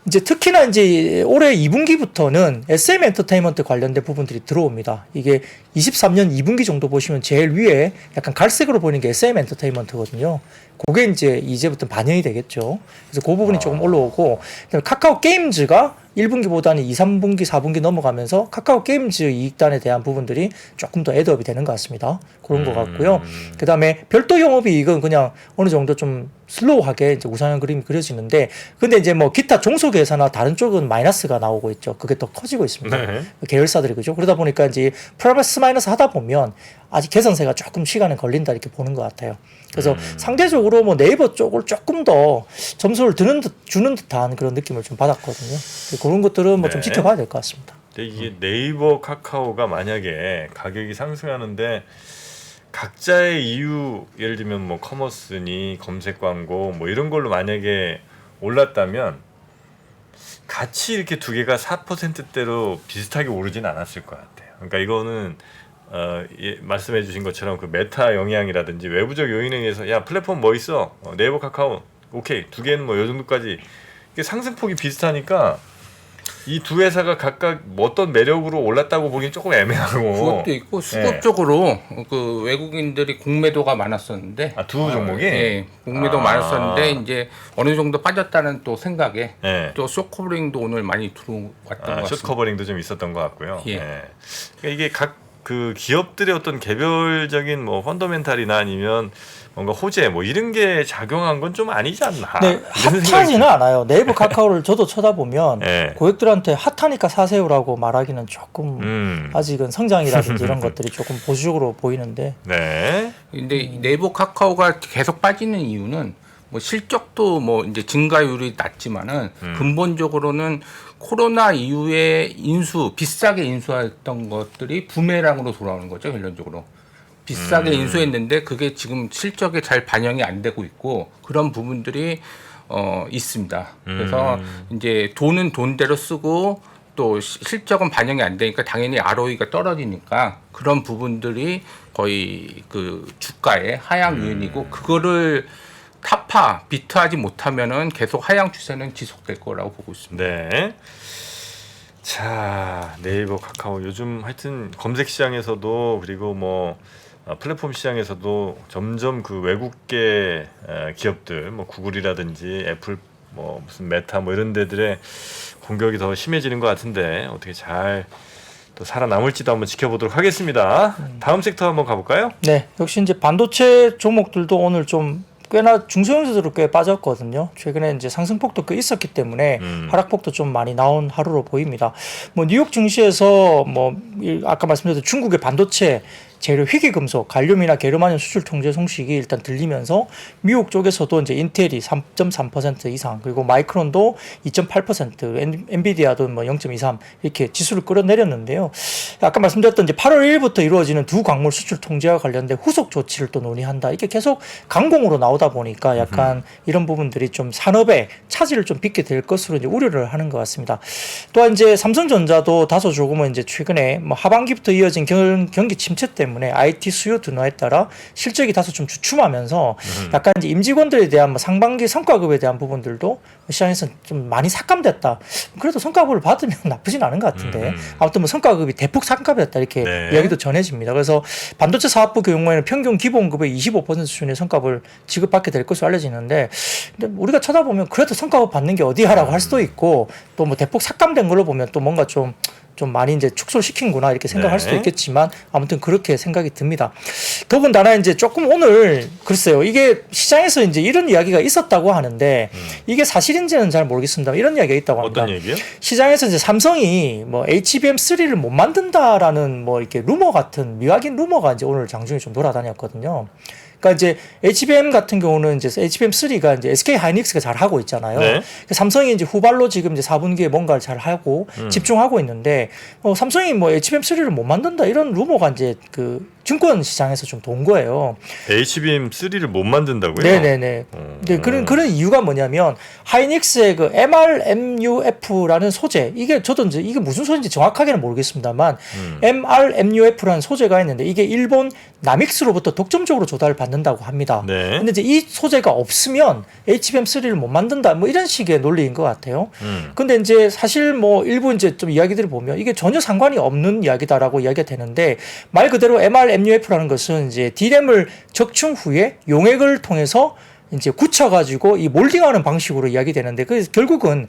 C: 이제 특히나 이제 올해 2분기부터는 SM 엔터테인먼트 관련된 부분들이 들어옵니다. 이게 23년 2분기 정도 보시면 제일 위에 약간 갈색으로 보이는 게 SM 엔터테인먼트거든요. 그게 이제부터 반영이 되겠죠. 그래서 그 부분이 조금 올라오고 카카오 게임즈가 1분기보다는 2, 3분기, 4분기 넘어가면서 카카오 게임즈 이익단에 대한 부분들이 조금 더 애드업이 되는 것 같습니다. 그런 것 같고요. 그 다음에 별도 영업이익은 그냥 어느 정도 좀 슬로우하게 이제 우상향 그림이 그려지는데, 근데 이제 뭐 기타 종속회사나 다른 쪽은 마이너스가 나오고 있죠. 그게 더 커지고 있습니다.
A: 네.
C: 계열사들이 그죠. 그러다 보니까 이제 플러스 마이너스 하다 보면 아직 개선세가 조금 시간이 걸린다 이렇게 보는 것 같아요. 그래서 상대적으로 뭐 네이버 쪽을 조금 더 점수를 주는 듯한 그런 느낌을 좀 받았거든요. 그런 것들은 뭐 좀
A: 네.
C: 지켜봐야 될 것 같습니다.
A: 근데 이게 네이버, 카카오가 만약에 가격이 상승하는데 각자의 이유, 예를 들면 뭐 커머스니 검색 광고 뭐 이런 걸로 만약에 올랐다면 같이 이렇게 두 개가 4%대로 비슷하게 오르진 않았을 것 같아요. 그러니까 이거는 말씀해 주신 것처럼 그 메타 영향이라든지 외부적 요인에 의해서 야 플랫폼 뭐 있어? 네이버, 카카오 오케이 두 개는 뭐 요 정도까지 이게 상승폭이 비슷하니까 이 두 회사가 각각 어떤 매력으로 올랐다고 보기엔 조금 애매하고.
B: 그것도 있고 수급적으로 그 외국인들이 공매도가 많았었는데
A: 두 종목이
B: 예, 공매도 많았었는데 이제 어느 정도 빠졌다는 또 생각에
A: 네.
B: 또 숏커버링도 오늘 많이 들어왔던 것 같습니다.
A: 숏 커버링도 좀 있었던 것 같고요.
B: 예.
A: 그러니까 이게 각 그 기업들의 어떤 개별적인 뭐 펀더멘탈이나 아니면 뭔가 호재 뭐 이런 게 작용한 건 좀 아니지 않나.
C: 네, 핫하지는 않아요. 네이버, 카카오를 저도 쳐다보면
A: 네.
C: 고객들한테 핫하니까 사세요라고 말하기는 조금 아직은 성장이라든지 이런 것들이 조금 보수적으로 보이는데.
A: 네.
B: 근데 네이버, 카카오가 계속 빠지는 이유는 뭐 실적도 뭐 이제 증가율이 낮지만은 근본적으로는 코로나 이후에 비싸게 인수했던 것들이 부메랑으로 돌아오는 거죠, 결론적으로. 비싸게 인수했는데 그게 지금 실적에 잘 반영이 안 되고 있고 그런 부분들이 있습니다. 그래서 이제 돈은 돈대로 쓰고 또 실적은 반영이 안 되니까 당연히 ROE가 떨어지니까 그런 부분들이 거의 그 주가의 하향 요인이고 그거를 비트하지 못하면은 계속 하향 추세는 지속될 거라고 보고 있습니다.
A: 네. 자, 네이버, 카카오 요즘 하여튼 검색 시장에서도 그리고 뭐 플랫폼 시장에서도 점점 그 외국계 기업들 뭐 구글이라든지 애플 뭐 무슨 메타 뭐 이런 데들의 공격이 더 심해지는 것 같은데 어떻게 잘 또 살아남을지도 한번 지켜보도록 하겠습니다. 다음 섹터 한번 가볼까요?
C: 네, 역시 이제 반도체 종목들도 오늘 좀 꽤나 중소형주들은 꽤 빠졌거든요. 최근에 이제 상승폭도 꽤 있었기 때문에 하락폭도 좀 많이 나온 하루로 보입니다. 뭐 뉴욕 증시에서 뭐 아까 말씀드렸던 중국의 반도체 재료 희귀금속, 갈륨이나 게르마늄 수출 통제 소식이 일단 들리면서 미국 쪽에서도 이제 인텔이 3.3% 이상, 그리고 마이크론도 2.8%, 엔비디아도 뭐 0.23 이렇게 지수를 끌어내렸는데요. 아까 말씀드렸던 이제 8월 1일부터 이루어지는 두 광물 수출 통제와 관련된 후속 조치를 또 논의한다. 이게 계속 강공으로 나오다 보니까 약간 이런 부분들이 좀 산업에 차질을 좀 빚게 될 것으로 이제 우려를 하는 것 같습니다. 또한 이제 삼성전자도 다소 조금은 이제 최근에 뭐 하반기부터 이어진 경기 침체 때문에 IT 수요 둔화에 따라 실적이 다소 좀 주춤하면서 약간 이제 임직원들에 대한 뭐 상반기 성과급에 대한 부분들도 시장에서 좀 많이 삭감됐다. 그래도 성과급을 받으면 나쁘진 않은 것 같은데 아무튼 뭐 성과급이 대폭 삭감됐다 이렇게
A: 네.
C: 이야기도 전해집니다. 그래서 반도체 사업부 경우에는 평균 기본급의 25% 수준의 성과급을 지급받게 될 것으로 알려지는데, 근데 우리가 쳐다보면 그래도 성과급 받는 게 어디야라고 할 수도 있고, 또 뭐 대폭 삭감된 걸로 보면 또 뭔가 좀 많이 이제 축소를 시킨구나 이렇게 생각할 수도 있겠지만 아무튼 그렇게 생각이 듭니다. 더군다나 이제 조금 오늘 글쎄요, 이게 시장에서 이제 이런 이야기가 있었다고 하는데 이게 사실인지는 잘 모르겠습니다. 이런 이야기가 있다고 합니다.
A: 어떤 얘기요?
C: 시장에서 이제 삼성이 뭐 HBM3를 못 만든다라는 뭐 이렇게 루머 같은 미확인 루머가 이제 오늘 장중에 좀 돌아다녔거든요. 그러니까 이제 HBM 같은 경우는 이제 HBM3가 이제 SK 하이닉스가 잘 하고 있잖아요.
A: 네.
C: 삼성이 이제 후발로 지금 이제 4분기에 뭔가를 잘 하고 집중하고 있는데 삼성이 뭐 HBM3를 못 만든다 이런 루머가 이제 그 증권 시장에서 좀 돈 거예요.
A: HBM3를 못 만든다고요?
C: 네네네. 네, 그런 이유가 뭐냐면 하이닉스의 그 MRMUF라는 소재, 이게 저도 이제 이게 무슨 소재인지 정확하게는 모르겠습니다만 MRMUF라는 소재가 있는데 이게 일본 나믹스로부터 독점적으로 조달을 받는다고 합니다.
A: 네.
C: 근데 이제 이 소재가 없으면 HBM3를 못 만든다 뭐 이런 식의 논리인 것 같아요. 근데 이제 사실 뭐 일부 이제 좀 이야기들을 보면 이게 전혀 상관이 없는 이야기다라고 이야기가 되는데, 말 그대로 MRMUF라는 것은 이제 D램을 적충 후에 용액을 통해서 이제 굳혀가지고 이 몰딩하는 방식으로 이야기되는데, 그 결국은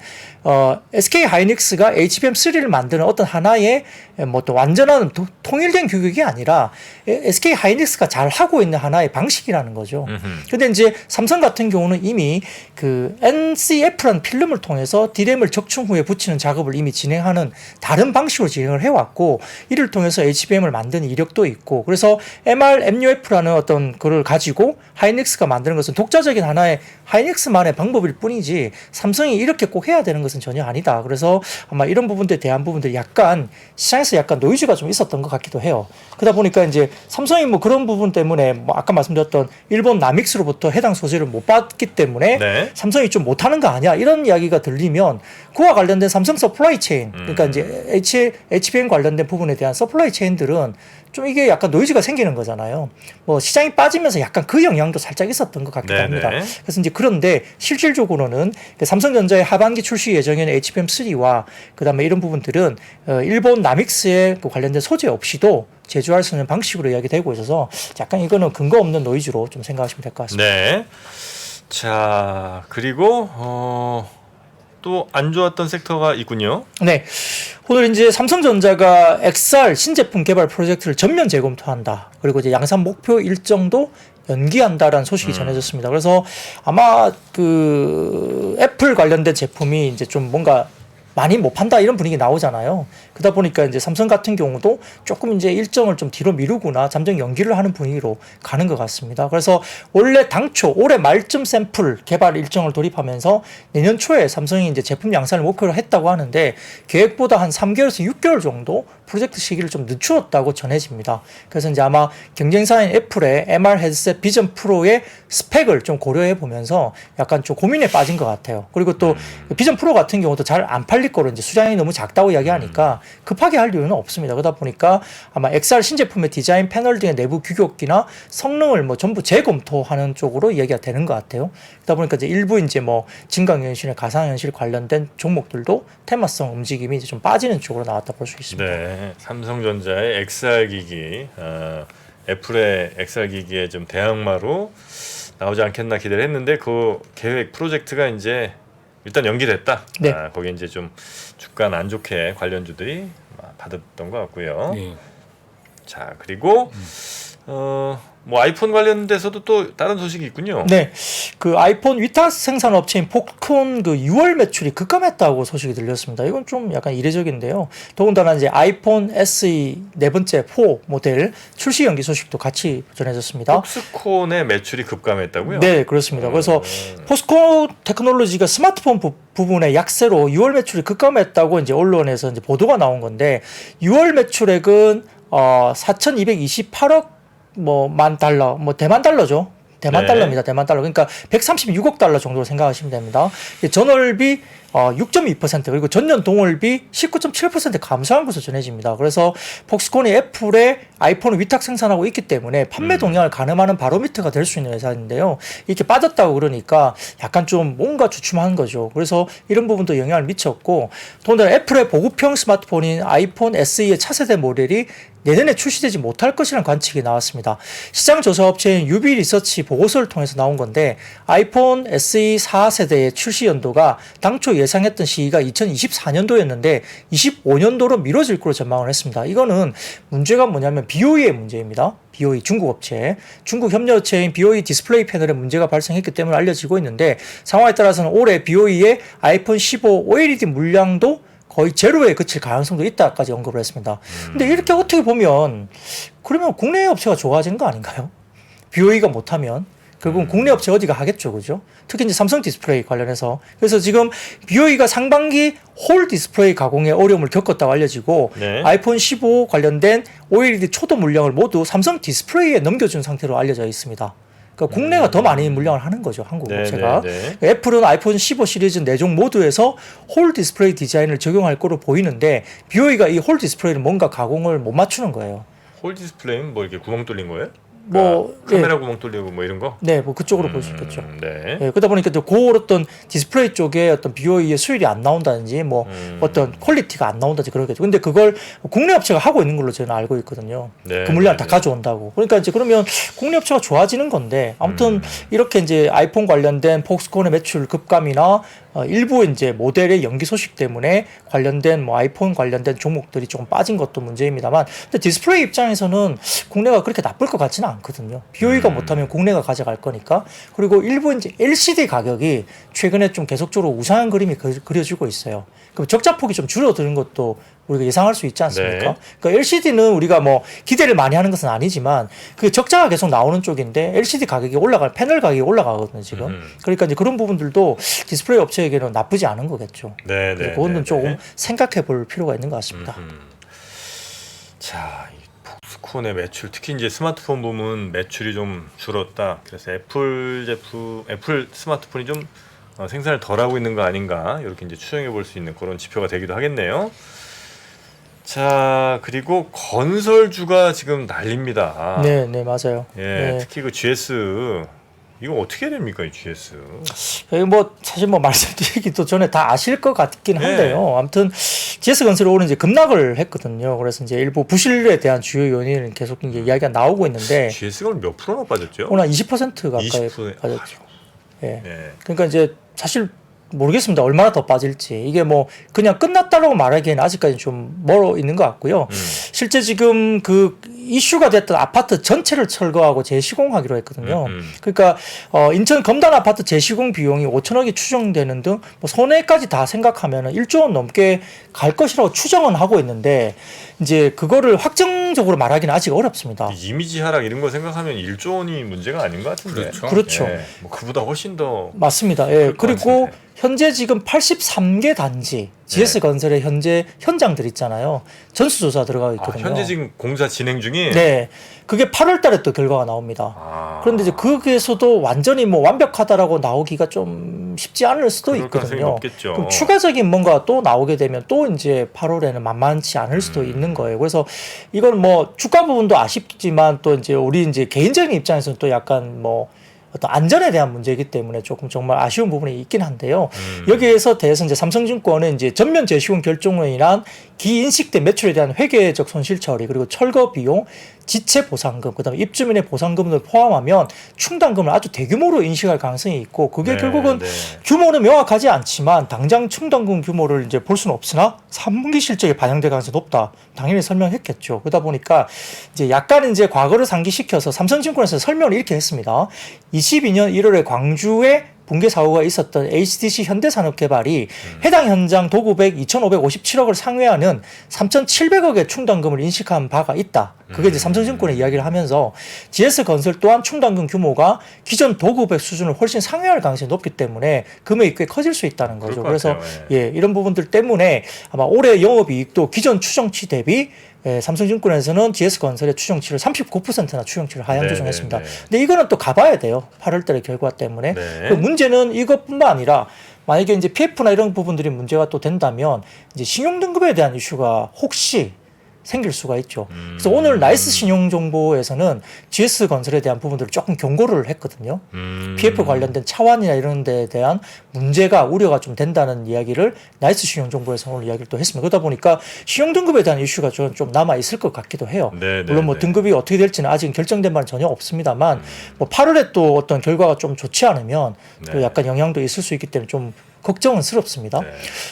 C: SK 하이닉스가 HBM3를 만드는 어떤 하나의 뭐 또 완전한 통일된 규격이 아니라 SK 하이닉스가 잘 하고 있는 하나의 방식이라는 거죠. 근데 이제 삼성 같은 경우는 이미 그 NCF라는 필름을 통해서 D램을 적충 후에 붙이는 작업을 이미 진행하는 다른 방식으로 진행을 해왔고, 이를 통해서 HBM을 만드는 이력도 있고, 그래서 MRMUF라는 어떤 거를 가지고 하이닉스가 만드는 것은 독자적인 하나의 하이닉스만의 방법일 뿐이지 삼성이 이렇게 꼭 해야 되는 것은 전혀 아니다. 그래서 아마 이런 부분들에 대한 부분들이 약간 시장에서 약간 노이즈가 좀 있었던 것 같기도 해요. 그러다 보니까 이제 삼성이 뭐 그런 부분 때문에 뭐 아까 말씀드렸던 일본 나믹스로부터 해당 소재를 못 받기 때문에
A: 네.
C: 삼성이 좀 못하는 거 아니야 이런 이야기가 들리면 그와 관련된 삼성 서플라이 체인, 그러니까 이제 HBM 관련된 부분에 대한 서플라이 체인들은 좀 이게 약간 노이즈가 생기는 거잖아요. 뭐 시장이 빠지면서 약간 그 영향도 살짝 있었던 것 같기도 합니다. 그래서 이제 그런데 실질적으로는 삼성전자의 하반기 출시 예정인 HBM3와 그다음에 이런 부분들은 일본 나믹스에 관련된 소재 없이도 제조할 수 있는 방식으로 이야기되고 있어서 약간 이거는 근거 없는 노이즈로 좀 생각하시면 될 것 같습니다.
A: 네. 자, 그리고 또 안 좋았던 섹터가 있군요.
C: 네. 오늘 이제 삼성전자가 XR 신제품 개발 프로젝트를 전면 재검토한다. 그리고 이제 양산 목표 일정도 연기한다라는 소식이 전해졌습니다. 그래서 아마 그 애플 관련된 제품이 이제 좀 뭔가 많이 못 판다 이런 분위기 나오잖아요. 그러다 보니까 이제 삼성 같은 경우도 조금 이제 일정을 좀 뒤로 미루거나 잠정 연기를 하는 분위기로 가는 것 같습니다. 그래서 원래 당초 올해 말쯤 샘플 개발 일정을 돌입하면서 내년 초에 삼성이 이제 제품 양산을 목표로 했다고 하는데 계획보다 한 3개월에서 6개월 정도 프로젝트 시기를 좀 늦추었다고 전해집니다. 그래서 이제 아마 경쟁사인 애플의 MR 헤드셋 비전 프로의 스펙을 좀 고려해 보면서 약간 좀 고민에 빠진 것 같아요. 그리고 또 비전 프로 같은 경우도 잘 안 팔릴 거로 이제 수량이 너무 작다고 이야기하니까 급하게 할 이유는 없습니다. 그러다 보니까 아마 XR 신제품의 디자인 패널 등의 내부 규격이나 성능을 뭐 전부 재검토하는 쪽으로 이야기가 되는 것 같아요. 그러다 보니까 이제 일부 이제 뭐 증강현실이나 가상현실 관련된 종목들도 테마성 움직임이 이제 좀 빠지는 쪽으로 나왔다 볼 수 있습니다.
A: 네, 삼성전자의 XR 기기, 애플의 XR 기기에 좀 대항마로 나오지 않겠나 기대를 했는데 그 계획 프로젝트가 이제 일단 연기됐다.
C: 네.
A: 거기 이제 좀 주가는 안 좋게 관련주들이 받았던 것 같고요.
B: 네.
A: 자, 그리고 뭐 아이폰 관련돼서도 또 다른 소식이 있군요.
C: 네, 그 아이폰 위탁 생산 업체인 폭스콘 그 6월 매출이 급감했다고 소식이 들렸습니다. 이건 좀 약간 이례적인데요. 더군다나 이제 아이폰 SE 네 번째 4 모델 출시 연기 소식도 같이 전해졌습니다.
A: 폭스콘의 매출이 급감했다고요?
C: 네, 그렇습니다. 그래서 포스콘 테크놀로지가 스마트폰 부분의 약세로 6월 매출이 급감했다고 이제 언론에서 이제 보도가 나온 건데 6월 매출액은 4,228억 만 달러, 대만 달러죠. 대만
A: 네.
C: 달러입니다. 대만 달러. 그러니까 136억 달러 정도로 생각하시면 됩니다. 전월비 6.2% 그리고 전년 동월비 19.7% 감소한 것으로 전해집니다. 그래서 폭스콘이 애플의 아이폰을 위탁 생산하고 있기 때문에 판매 동향을 가늠하는 바로미터가 될 수 있는 회사인데요. 이렇게 빠졌다고 그러니까 약간 좀 뭔가 주춤한 거죠. 그래서 이런 부분도 영향을 미쳤고 더군다나 애플의 보급형 스마트폰인 아이폰 SE의 차세대 모델이 내년에 출시되지 못할 것이라는 관측이 나왔습니다. 시장 조사 업체인 유비 리서치 보고서를 통해서 나온 건데 아이폰 SE 4세대의 출시 연도가 당초 예상했던 시기가 2024년도였는데 25년도로 미뤄질 것으로 전망을 했습니다. 이거는 문제가 뭐냐면 BOE의 문제입니다. BOE 중국 업체, 중국 협력업체인 BOE 디스플레이 패널에 문제가 발생했기 때문에 알려지고 있는데 상황에 따라서는 올해 BOE의 아이폰 15 OLED 물량도 거의 제로에 그칠 가능성도 있다까지 언급을 했습니다. 근데 이렇게 어떻게 보면 그러면 국내 업체가 좋아지는 거 아닌가요? BOE가 못하면 결국은 국내 업체 어디가 하겠죠, 그죠? 특히 이제 삼성 디스플레이 관련해서 그래서 지금 BOE가 상반기 홀 디스플레이 가공에 어려움을 겪었다고 알려지고
A: 네. 아이폰
C: 아이폰 15 관련된 OLED 초도 물량을 모두 삼성 디스플레이에 넘겨준 상태로 알려져 있습니다. 그러니까 국내가 더 많이 물량을 하는 거죠, 한국 업체가. 애플은 아이폰 15 시리즈 4종 모두에서 홀 디스플레이 디자인을 적용할 거로 보이는데 BOE가 이 홀 디스플레이를 뭔가 가공을 못 맞추는 거예요.
A: 홀 디스플레이는 뭐 이렇게 구멍 뚫린 거예요?
C: 예.
A: 카메라 구멍 뚫리고 뭐 이런 거?
C: 네, 그쪽으로 볼 수 있겠죠.
A: 네.
C: 예, 그러다 보니까 또 어떤 디스플레이 쪽에 어떤 BOE의 수율이 안 나온다든지 어떤 퀄리티가 안 나온다든지 그러겠죠. 근데 그걸 국내 업체가 하고 있는 걸로 저는 알고 있거든요.
A: 네,
C: 그 물량을 다 가져온다고. 그러니까 이제 그러면 국내 업체가 좋아지는 건데 아무튼 이렇게 이제 아이폰 관련된 폭스콘의 매출 급감이나 일부 이제 모델의 연기 소식 때문에 관련된 아이폰 관련된 종목들이 조금 빠진 것도 문제입니다만, 근데 디스플레이 입장에서는 국내가 그렇게 나쁠 것 같지는 않거든요. BOE가 못하면 국내가 가져갈 거니까. 그리고 일부 이제 LCD 가격이 최근에 좀 계속적으로 우상한 그림이 그려지고 있어요. 그럼 적자폭이 좀 줄어드는 것도 우리가 예상할 수 있지 않습니까?
A: 네.
C: 그러니까 LCD는 우리가 기대를 많이 하는 것은 아니지만 그 적자가 계속 나오는 쪽인데 LCD 가격이 패널 가격이 올라가거든요, 지금. 그러니까 이제 그런 부분들도 디스플레이 업체에게는 나쁘지 않은 거겠죠.
A: 네,
C: 네, 그거는 조금 생각해 볼 필요가 있는 것 같습니다.
A: 자, 이 폭스콘의 매출, 특히 이제 스마트폰 부문 매출이 좀 줄었다. 그래서 애플 스마트폰이 좀 생산을 덜 하고 있는 거 아닌가, 이렇게 이제 추정해 볼 수 있는 그런 지표가 되기도 하겠네요. 자, 그리고 건설주가 지금 난립니다.
C: 네, 맞아요.
A: 예,
C: 네.
A: 특히 그 GS, 이거 어떻게 해야 됩니까, 이 GS?
C: 여기 사실 말씀드리기도 전에 다 아실 것 같긴 한데요.
A: 네.
C: 아무튼 GS건설이 오늘 이제 급락을 했거든요. 그래서 이제 일부 부실에 대한 주요 요인은 계속 이제 이야기가 나오고 있는데
A: GS가 오늘 몇 프로나 빠졌죠?
C: 오늘 한 20% 가까이
A: 20%.
C: 빠졌죠. 예.
A: 네.
C: 그러니까 이제 사실 모르겠습니다. 얼마나 더 빠질지. 이게 그냥 끝났다라고 말하기에는 아직까지 좀 멀어 있는 것 같고요. 실제 지금 그 이슈가 됐던 아파트 전체를 철거하고 재시공하기로 했거든요. 그러니까 인천 검단 아파트 재시공 비용이 5천억이 추정되는 등 손해까지 다 생각하면 1조 원 넘게 갈 것이라고 추정은 하고 있는데 이제 그거를 확정적으로 말하기는 아직 어렵습니다.
A: 이미지 하락 이런 거 생각하면 1조 원이 문제가 아닌 것 같은데.
C: 그렇죠.
A: 예, 그보다 훨씬 더.
C: 맞습니다. 예. 그리고
A: 같은데.
C: 현재 지금 83개 단지 GS건설의 현재 현장들 있잖아요. 전수조사 들어가고 있거든요.
A: 현재 지금 공사 진행 중이.
C: 네. 그게 8월 달에 또 결과가 나옵니다. 그런데 이제 거기에서도 완전히 완벽하다라고 나오기가 좀 쉽지 않을 수도 있거든요. 그럼 추가적인 뭔가 또 나오게 되면 또 이제 8월에는 만만치 않을 수도 있는 거예요. 그래서 이건 주가 부분도 아쉽지만 또 이제 우리 이제 개인적인 입장에서는 또 약간 어떤 안전에 대한 문제이기 때문에 조금 정말 아쉬운 부분이 있긴 한데요. 여기에서 대해서 이제 삼성증권은 이제 전면 재시공 결정으로 인한 기인식된 매출에 대한 회계적 손실 처리, 그리고 철거 비용, 지체 보상금, 그다음에 입주민의 보상금을 포함하면 충당금을 아주 대규모로 인식할 가능성이 있고, 그게 결국은 규모는 명확하지 않지만 당장 충당금 규모를 이제 볼 수는 없으나 3분기 실적에 반영될 가능성이 높다. 당연히 설명했겠죠. 그러다 보니까 이제 약간 이제 과거를 상기시켜서 삼성증권에서 설명을 이렇게 했습니다. 22년 1월에 광주에 붕괴 사고가 있었던 HTC 현대산업개발이 해당 현장 도급액 2,557억을 상회하는 3,700억의 충당금을 인식한 바가 있다. 그게 이제 삼성증권의 이야기를 하면서 GS건설 또한 충당금 규모가 기존 도급액 수준을 훨씬 상회할 가능성이 높기 때문에 금액이 꽤 커질 수 있다는 거죠. 그래서 예, 이런 부분들 때문에 아마 올해 영업이익도 기존 추정치 대비 삼성증권에서는 GS건설의 추정치를 39%나 추정치를 하향 조정했습니다. 근데 이거는 또 가봐야 돼요. 8월 달의 결과 때문에. 그 문제는 이것뿐만 아니라 만약에 이제 PF나 이런 부분들이 문제가 또 된다면 이제 신용등급에 대한 이슈가 혹시 생길 수가 있죠. 그래서 오늘 나이스 신용정보에서는 GS건설에 대한 부분들을 조금 경고를 했거든요. PF 관련된 차환이나 이런 데에 대한 문제가 우려가 좀 된다는 이야기를 나이스 신용정보에서 오늘 이야기를 또 했습니다. 그러다 보니까 신용등급에 대한 이슈가 좀 남아있을 것 같기도 해요. 물론 뭐 등급이 어떻게 될지는 아직 결정된 바는 전혀 없습니다만 뭐 8월에 또 어떤 결과가 좀 좋지 않으면 또 약간 영향도 있을 수 있기 때문에 좀 걱정은 스럽습니다.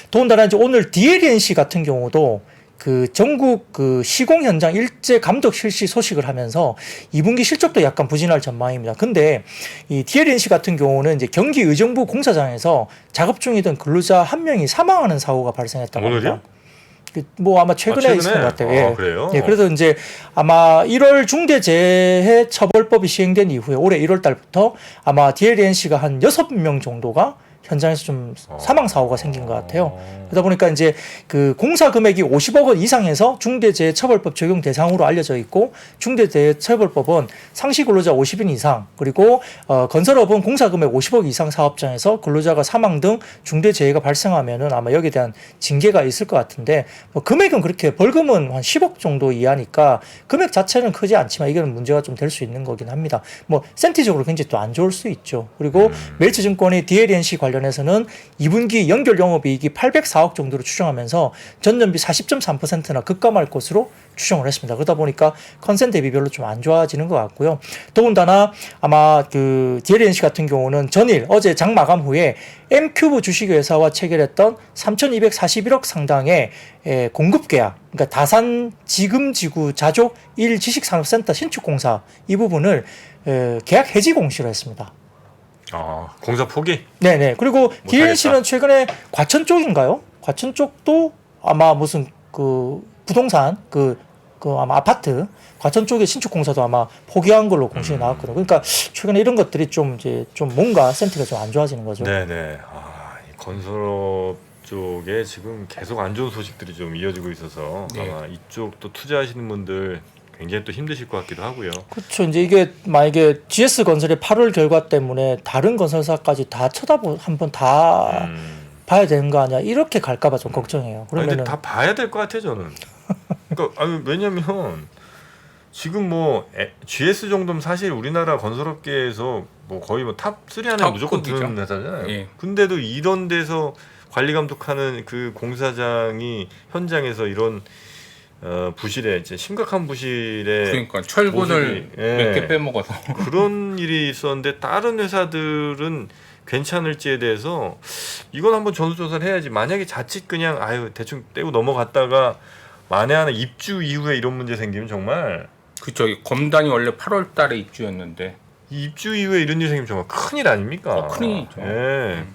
C: 더군다나 이제 오늘 DLNC 같은 경우도 그 전국 그 시공 현장 일제 감독 실시 소식을 하면서 2분기 실적도 약간 부진할 전망입니다. 근데 이 DLNC 같은 경우는 이제 경기 의정부 공사장에서 작업 중이던 근로자 한 명이 사망하는 사고가 발생했다고 합니다. 오늘이요? 뭐 아마 최근에 있었던 것 같아요. 예.
A: 그래요?
C: 예, 그래서 이제 아마 1월 중대재해 처벌법이 시행된 이후에 올해 1월 달부터 아마 DLNC가 한 6명 정도가 현장에서 좀 사망 사고가 생긴 것 같아요. 그러다 보니까 이제 그 공사 금액이 50억 원 이상에서 중대재해처벌법 적용 대상으로 알려져 있고, 중대재해처벌법은 상시 근로자 50인 이상, 그리고 건설업은 공사 금액 50억 이상 사업장에서 근로자가 사망 등 중대재해가 발생하면은 아마 여기에 대한 징계가 있을 것 같은데, 뭐 금액은 그렇게 벌금은 한 10억 정도 이하니까 금액 자체는 크지 않지만 이거는 문제가 좀 될 수 있는 거긴 합니다. 뭐 센티적으로 굉장히 또 안 좋을 수 있죠. 그리고 멜츠증권의 DLNC 관련해서는 2분기 연결 영업이익이 804억 정도로 추정하면서 전년비 40.3%나 급감할 것으로 추정을 했습니다. 그러다 보니까 컨센 대비별로 좀 안 좋아지는 것 같고요. 더군다나 아마 그 DLNC 같은 경우는 전일 어제 장 마감 후에 M큐브 주식회사와 체결했던 3,241억 상당의 공급 계약, 그러니까 다산 지금지구 자족 1 지식산업센터 신축공사 이 부분을 계약 해지 공시를 했습니다.
A: 공사 포기?
C: 네네. 그리고 DLNC는 최근에 과천 쪽인가요? 과천 쪽도 아마 무슨 그 부동산 그 아마 아파트 과천 쪽의 신축 공사도 아마 포기한 걸로 공시에 나왔거든요. 그러니까 최근에 이런 것들이 좀 이제 좀 뭔가 센티가 좀 안 좋아지는 거죠.
A: 네네. 이 건설업 쪽에 지금 계속 안 좋은 소식들이 좀 이어지고 있어서 아마 이쪽 또 투자하시는 분들 굉장히 또 힘드실 것 같기도 하고요.
C: 그렇죠. 이제 이게 만약에 GS건설의 8월 결과 때문에 다른 건설사까지 다 한번 다 봐야 되는 거 아니야? 이렇게 갈까봐 좀 걱정해요. 그러면은
A: 근데 다 봐야 될 것 같아 저는. 그러니까 왜냐면 지금 뭐 GS 정도면 사실 우리나라 건설업계에서 뭐 거의 뭐 탑3 안에 무조건 드는 회사잖아요.
B: 예.
A: 근데도 이런 데서 관리 감독하는 그 공사장이 현장에서 이런 부실에 이제 심각한 부실에
B: 그러니까 철분을 몇 개 빼먹어서
A: 그런 일이 있었는데 다른 회사들은 괜찮을지에 대해서 이건 한번 전수조사를 해야지. 만약에 자칫 그냥 대충 떼고 넘어갔다가 만에 하나 입주 이후에 이런 문제 생기면 정말
B: 그쵸. 검단이 원래 8월 달에 입주였는데
A: 이 입주 이후에 이런 일이 생기면 정말 큰일 아닙니까?
B: 큰일이죠.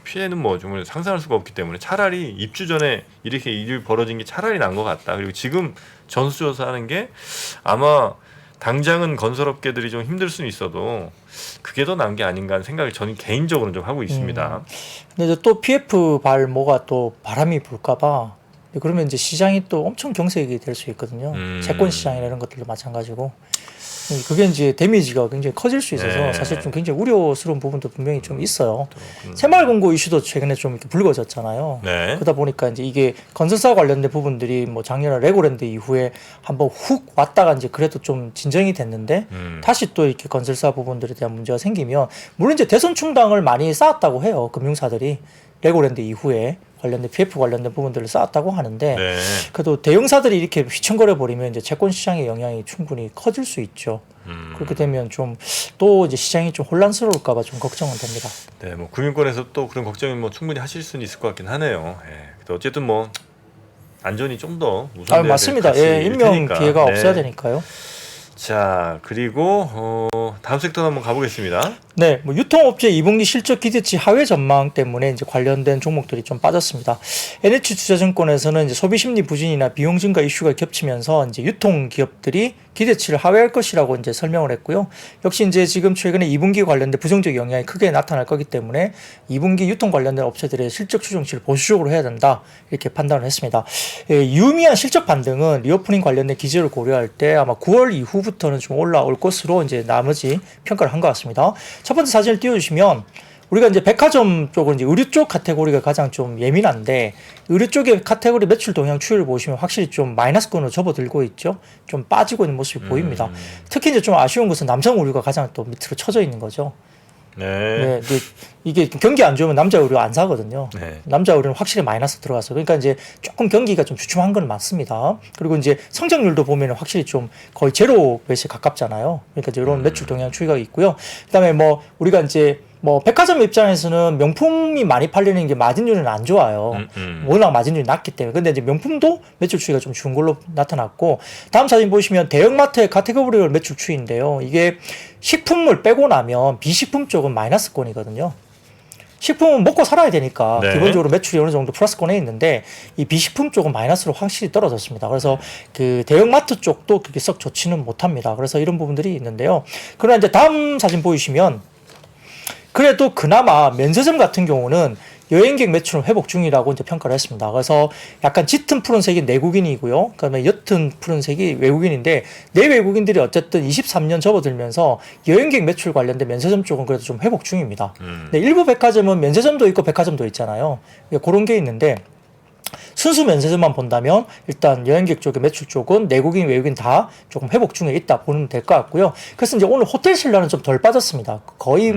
A: 피해는 뭐 정말 상상할 수가 없기 때문에 차라리 입주 전에 이렇게 일이 벌어진 게 차라리 난 것 같다. 그리고 지금 전수조사하는 게 아마 당장은 건설업계들이 좀 힘들 수는 있어도 그게 더 나은 게 아닌가 하는 생각을 저는 개인적으로는 좀 하고 있습니다.
C: 근데 또 PF 발모가 또 바람이 불까봐 그러면 이제 시장이 또 엄청 경색이 될 수 있거든요. 채권 시장이나 이런 것들도 마찬가지고. 그게 이제 데미지가 굉장히 커질 수 있어서 사실 좀 굉장히 우려스러운 부분도 분명히 좀 있어요. 새마을금고 이슈도 최근에 좀 이렇게 불거졌잖아요. 그러다 보니까 이제 이게 건설사 관련된 부분들이 뭐 작년에 레고랜드 이후에 한번 훅 왔다가 이제 그래도 좀 진정이 됐는데 다시 또 이렇게 건설사 부분들에 대한 문제가 생기면 물론 이제 대선 충당을 많이 쌓았다고 해요. 금융사들이 레고랜드 이후에 관련된 PF 관련된 부분들을 쌓았다고 하는데 그래도 대형사들이 이렇게 휘청거려 버리면 이제 채권 시장의 영향이 충분히 커질 수 있죠. 그렇게 되면 좀 또 이제 시장이 좀 혼란스러울까봐 좀 걱정은 됩니다.
A: 네, 뭐 금융권에서 또 그런 걱정이 뭐 충분히 하실 수는 있을 것 같긴 하네요. 예. 어쨌든 뭐 안전이 좀 더 우선돼야 될
C: 맞습니다.
A: 가치일
C: 인명
A: 테니까.
C: 피해가 없어야 되니까요.
A: 자, 그리고 다음 섹터 한번 가보겠습니다.
C: 네, 뭐 유통업체 2분기 실적 기대치 하회 전망 때문에 이제 관련된 종목들이 좀 빠졌습니다. NH투자증권에서는 이제 소비 심리 부진이나 비용 증가 이슈가 겹치면서 이제 유통 기업들이 기대치를 하회할 것이라고 이제 설명을 했고요. 역시 이제 지금 최근에 2분기 관련된 부정적 영향이 크게 나타날 거기 때문에 2분기 유통 관련된 업체들의 실적 추정치를 보수적으로 해야 된다 이렇게 판단을 했습니다. 유의미한 실적 반등은 리오프닝 관련된 기저를 고려할 때 아마 9월 이후부터는 좀 올라올 것으로 이제 나머지 평가를 한 것 같습니다. 첫 번째 사진을 띄워주시면 우리가 이제 백화점 쪽은 이제 의류 쪽 카테고리가 가장 좀 예민한데 의류 쪽의 카테고리 매출 동향 추이를 보시면 확실히 좀 마이너스권으로 접어들고 있죠. 좀 빠지고 있는 모습이 보입니다. 특히 이제 좀 아쉬운 것은 남성 의류가 가장 또 밑으로 쳐져 있는 거죠. 네, 이게 경기 안 좋으면 남자 의류 안 사거든요. 남자 의류는 확실히 마이너스 들어가서 그러니까 이제 조금 경기가 좀 주춤한 건 맞습니다. 그리고 이제 성장률도 보면 확실히 좀 거의 제로 배시에 가깝잖아요. 그러니까 이제 이런 매출 동향 추이가 있고요. 그다음에 뭐 우리가 이제 뭐 백화점 입장에서는 명품이 많이 팔리는 게 마진율은 안 좋아요. 워낙 마진율이 낮기 때문에. 근데 이제 명품도 매출 추이가 좀 좋은 걸로 나타났고 다음 사진 보시면 대형마트의 카테고리별 매출 추이인데요. 이게 식품을 빼고 나면 비식품 쪽은 마이너스권이거든요. 식품은 먹고 살아야 되니까 기본적으로 매출이 어느 정도 플러스권에 있는데 이 비식품 쪽은 마이너스로 확실히 떨어졌습니다. 그래서 그 대형마트 쪽도 그렇게 썩 좋지는 못합니다. 그래서 이런 부분들이 있는데요. 그러나 이제 다음 사진 보이시면 그래도 그나마 면세점 같은 경우는 여행객 매출은 회복 중이라고 이제 평가를 했습니다. 그래서 약간 짙은 푸른색이 내국인이고요. 그다음에 옅은 푸른색이 외국인인데 내외국인들이 어쨌든 23년 접어들면서 여행객 매출 관련된 면세점 쪽은 그래도 좀 회복 중입니다. 근데 일부 백화점은 면세점도 있고 백화점도 있잖아요. 그런 게 있는데 순수 면세점만 본다면 일단 여행객 쪽의 매출 쪽은 내국인 외국인 다 조금 회복 중에 있다 보면 될 것 같고요. 그래서 이제 오늘 호텔 신라는 좀 덜 빠졌습니다. 거의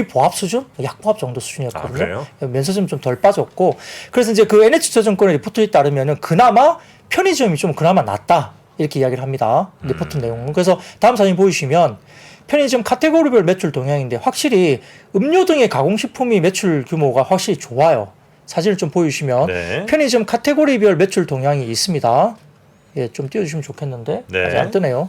C: 보합 수준, 약보합 정도 수준이었거든요. 면세점 좀 덜 빠졌고 그래서 이제 그 NH투자증권의 리포트에 따르면은 그나마 편의점이 좀 그나마 낫다 이렇게 이야기를 합니다. 리포트 내용은. 그래서 다음 사진 보이시면 편의점 카테고리별 매출 동향인데 확실히 음료 등의 가공식품이 매출 규모가 확실히 좋아요. 사진을 좀 보여주시면 편의점 카테고리별 매출 동향이 있습니다. 예, 좀 띄워주시면 좋겠는데 아직 안 뜨네요.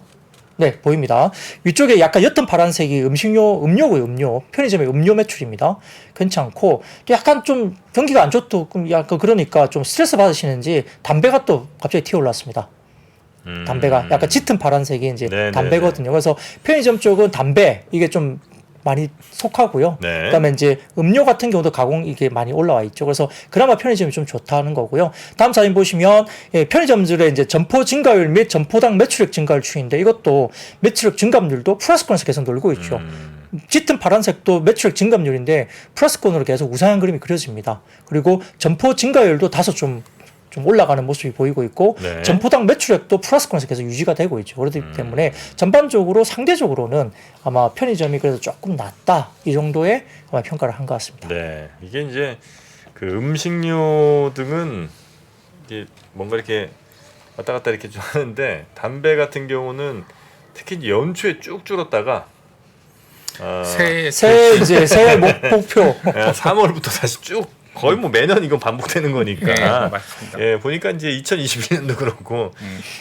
C: 네, 보입니다. 위쪽에 약간 옅은 파란색이 음료고요, 음료. 편의점의 음료 매출입니다. 괜찮고 또 약간 좀 경기가 안 좋도 약간 그러니까 좀 스트레스 받으시는지 담배가 또 갑자기 튀어올랐습니다. 담배가 약간 짙은 파란색이 이제 담배거든요. 그래서 편의점 쪽은 담배 이게 좀 많이 속하고요. 그다음에 이제 음료 같은 경우도 가공 이게 많이 올라와 있죠. 그래서 그나마 편의점이 좀 좋다는 거고요. 다음 사진 보시면 편의점들의 이제 점포 증가율 및 점포당 매출액 증가율 추이인데 이것도 매출액 증감률도 플러스권에서 계속 놀고 있죠. 짙은 파란색도 매출액 증감률인데 플러스권으로 계속 우상향 그림이 그려집니다. 그리고 점포 증가율도 다소 좀 올라가는 모습이 보이고 있고 점포당 매출액도 플러스권에서 계속 유지가 되고 있죠. 그렇기 때문에 전반적으로 상대적으로는 아마 편의점이 그래도 조금 낫다 이 정도의 아마 평가를 한 것 같습니다.
A: 네, 이게 이제 그 음식료 등은 이게 뭔가 이렇게 왔다 갔다 이렇게 좀 하는데 담배 같은 경우는 특히 연초에 쭉 줄었다가
C: 새해 목표
A: 3월부터 다시 쭉 거의 뭐 매년 이건 반복되는 거니까.
B: 맞습니다.
A: 예, 보니까 이제 2021년도 그렇고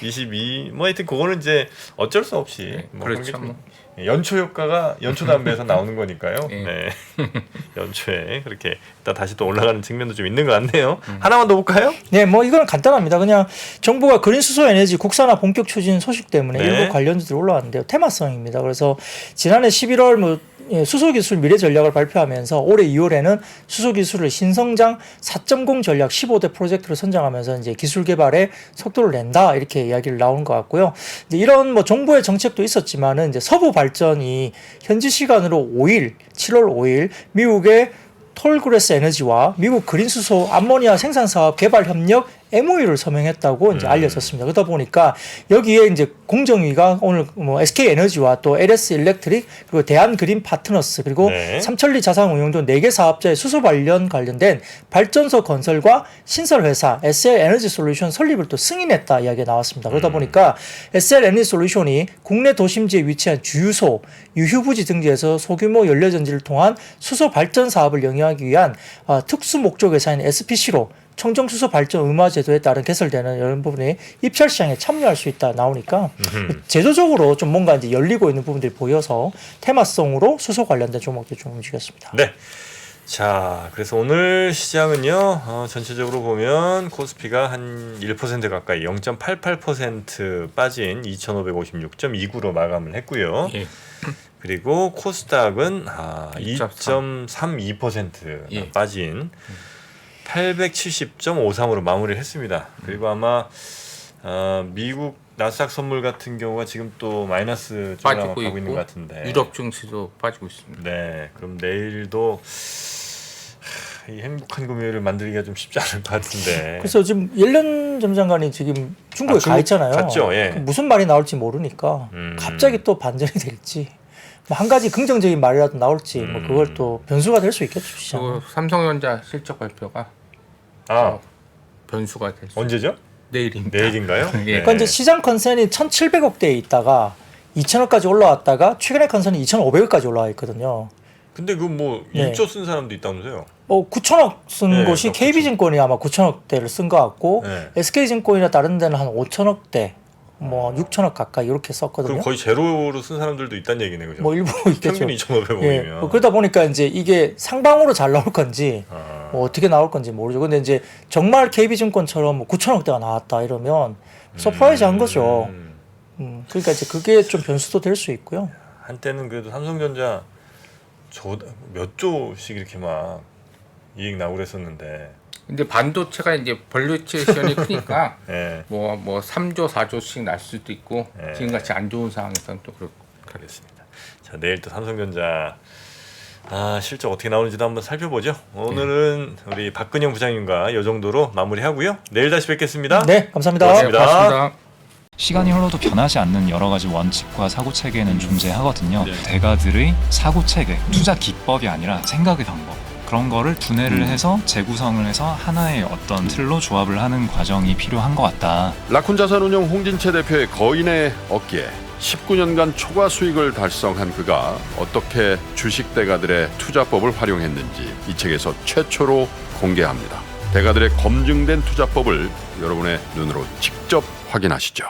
A: 22 뭐 하여튼 그거는 이제 어쩔 수 없이 뭐
B: 그렇죠.
A: 연초 효과가 연초 담배에서 나오는 거니까요. 네. 연초에 그렇게 일단 다시 또 올라가는 측면도 좀 있는 것 같네요. 하나만 더 볼까요?
C: 네, 뭐 이건 간단합니다. 그냥 정부가 그린 수소 에너지 국산화 본격 추진 소식 때문에 일부 관련주들이 올라왔는데요. 테마성입니다. 그래서 지난해 11월 뭐 수소기술 미래 전략을 발표하면서 올해 2월에는 수소기술을 신성장 4.0 전략 15대 프로젝트로 선정하면서 이제 기술 개발에 속도를 낸다 이렇게 이야기를 나오는 것 같고요. 이런 뭐 정부의 정책도 있었지만은 이제 서부 발전이 현지 시간으로 5일, 7월 5일 미국의 톨그레스 에너지와 미국 그린수소 암모니아 생산 사업 개발 협력 MOU를 서명했다고 이제 알려졌습니다. 그러다 보니까 여기에 이제 공정위가 오늘 뭐 SK 에너지와 또 LS 일렉트릭 그리고 대한 그린 파트너스 그리고 삼천리 자산운용도 4개 사업자의 수소 관련된 발전소 건설과 신설 회사 SL 에너지 솔루션 설립을 또 승인했다 이야기가 나왔습니다. 그러다 보니까 SL 에너지 솔루션이 국내 도심지에 위치한 주유소, 유휴부지 등지에서 소규모 연료전지를 통한 수소 발전 사업을 영위하기 위한 특수 목적 회사인 SPC로 청정수소 발전 의무화 제도에 따른 개설되는 이런 부분에 입찰 시장에 참여할 수 있다 나오니까 제도적으로 좀 뭔가 이제 열리고 있는 부분들이 보여서 테마성으로 수소 관련된 종목들이 좀 움직였습니다.
A: 네. 자, 그래서 오늘 시장은요, 전체적으로 보면 코스피가 한 1% 가까이 0.88% 빠진 2,556.29로 마감을 했고요.
B: 예.
A: 그리고 코스닥은 2.32% 빠진 870.53으로 마무리를 했습니다. 그리고 아마 미국 나스닥 선물 같은 경우가 지금 또 마이너스 쪽으로 가고 있는 것 같은데
B: 유럽 증시도 빠지고 있습니다.
A: 네, 그럼 내일도 이 행복한 금요일을 만들기가 좀 쉽지 않을 것 같은데.
C: 그래서 지금 옐런 점장관이 지금 중국에 가 있잖아요.
A: 갔죠, 예.
C: 무슨 말이 나올지 모르니까 갑자기 또 반전이 될지. 뭐 한 가지 긍정적인 말이라도 나올지 뭐 그걸 또 변수가 될 수 있겠죠.
B: 그리고 삼성전자 실적 발표가 변수가 될 수.
A: 언제죠?
B: 내일입니다.
A: 내일인가요?
B: 예.
C: 그러니까 이제 시장 컨센이 1,700억대에 있다가 2,000억까지 올라왔다가 최근에 컨센이 2,500억까지 올라와 있거든요.
A: 근데 그 뭐 1조 쓴 사람도 있다면서요?
C: 9천억 쓴 곳이
A: 그렇죠.
C: KB증권이 아마 9천억대를 쓴 것 같고
A: 네.
C: SK증권이나 다른 데는 한 5천억대, 뭐 6천억 가까이 이렇게 썼거든요.
A: 그럼 거의 제로로 쓴 사람들도 있다는 얘기네, 그죠?
C: 뭐 일부 있겠죠.
A: 평균 2,500원이면.
C: 뭐 그러다 보니까 이제 이게 상방으로 잘 나올 건지 뭐 어떻게 나올 건지 모르죠. 근데 이제 정말 KB증권처럼 뭐 9천억대가 나왔다 이러면 서프라이즈한 거죠. 그러니까 이제 그게 좀 변수도 될 수 있고요.
A: 한때는 그래도 삼성전자 몇 조씩 이렇게 막 이익 나고 그랬었는데.
B: 근데 반도체가 이제 밸류에이션이 크니까
A: 네.
B: 뭐 3조 4조씩 날 수도 있고
A: 네.
B: 지금같이 안 좋은 상황에서는 또 그렇고.
A: 그렇습니다. 자, 내일 또 삼성전자 실적 어떻게 나오는지도 한번 살펴보죠. 오늘은 우리 박근영 부장님과 이 정도로 마무리하고요. 내일 다시 뵙겠습니다.
C: 네, 감사합니다.
A: 고맙습니다.
B: 고맙습니다.
D: 시간이 흘러도 변하지 않는 여러 가지 원칙과 사고 체계는 존재하거든요. 대가들의 사고 체계, 투자 기법이 아니라 생각의 방법. 그런 거를 분해를 해서 재구성을 해서 하나의 어떤 틀로 조합을 하는 과정이 필요한 것 같다.
E: 라쿤 자산운용 홍진채 대표의 거인의 어깨에 19년간 초과 수익을 달성한 그가 어떻게 주식 대가들의 투자법을 활용했는지 이 책에서 최초로 공개합니다. 대가들의 검증된 투자법을 여러분의 눈으로 직접 확인하시죠.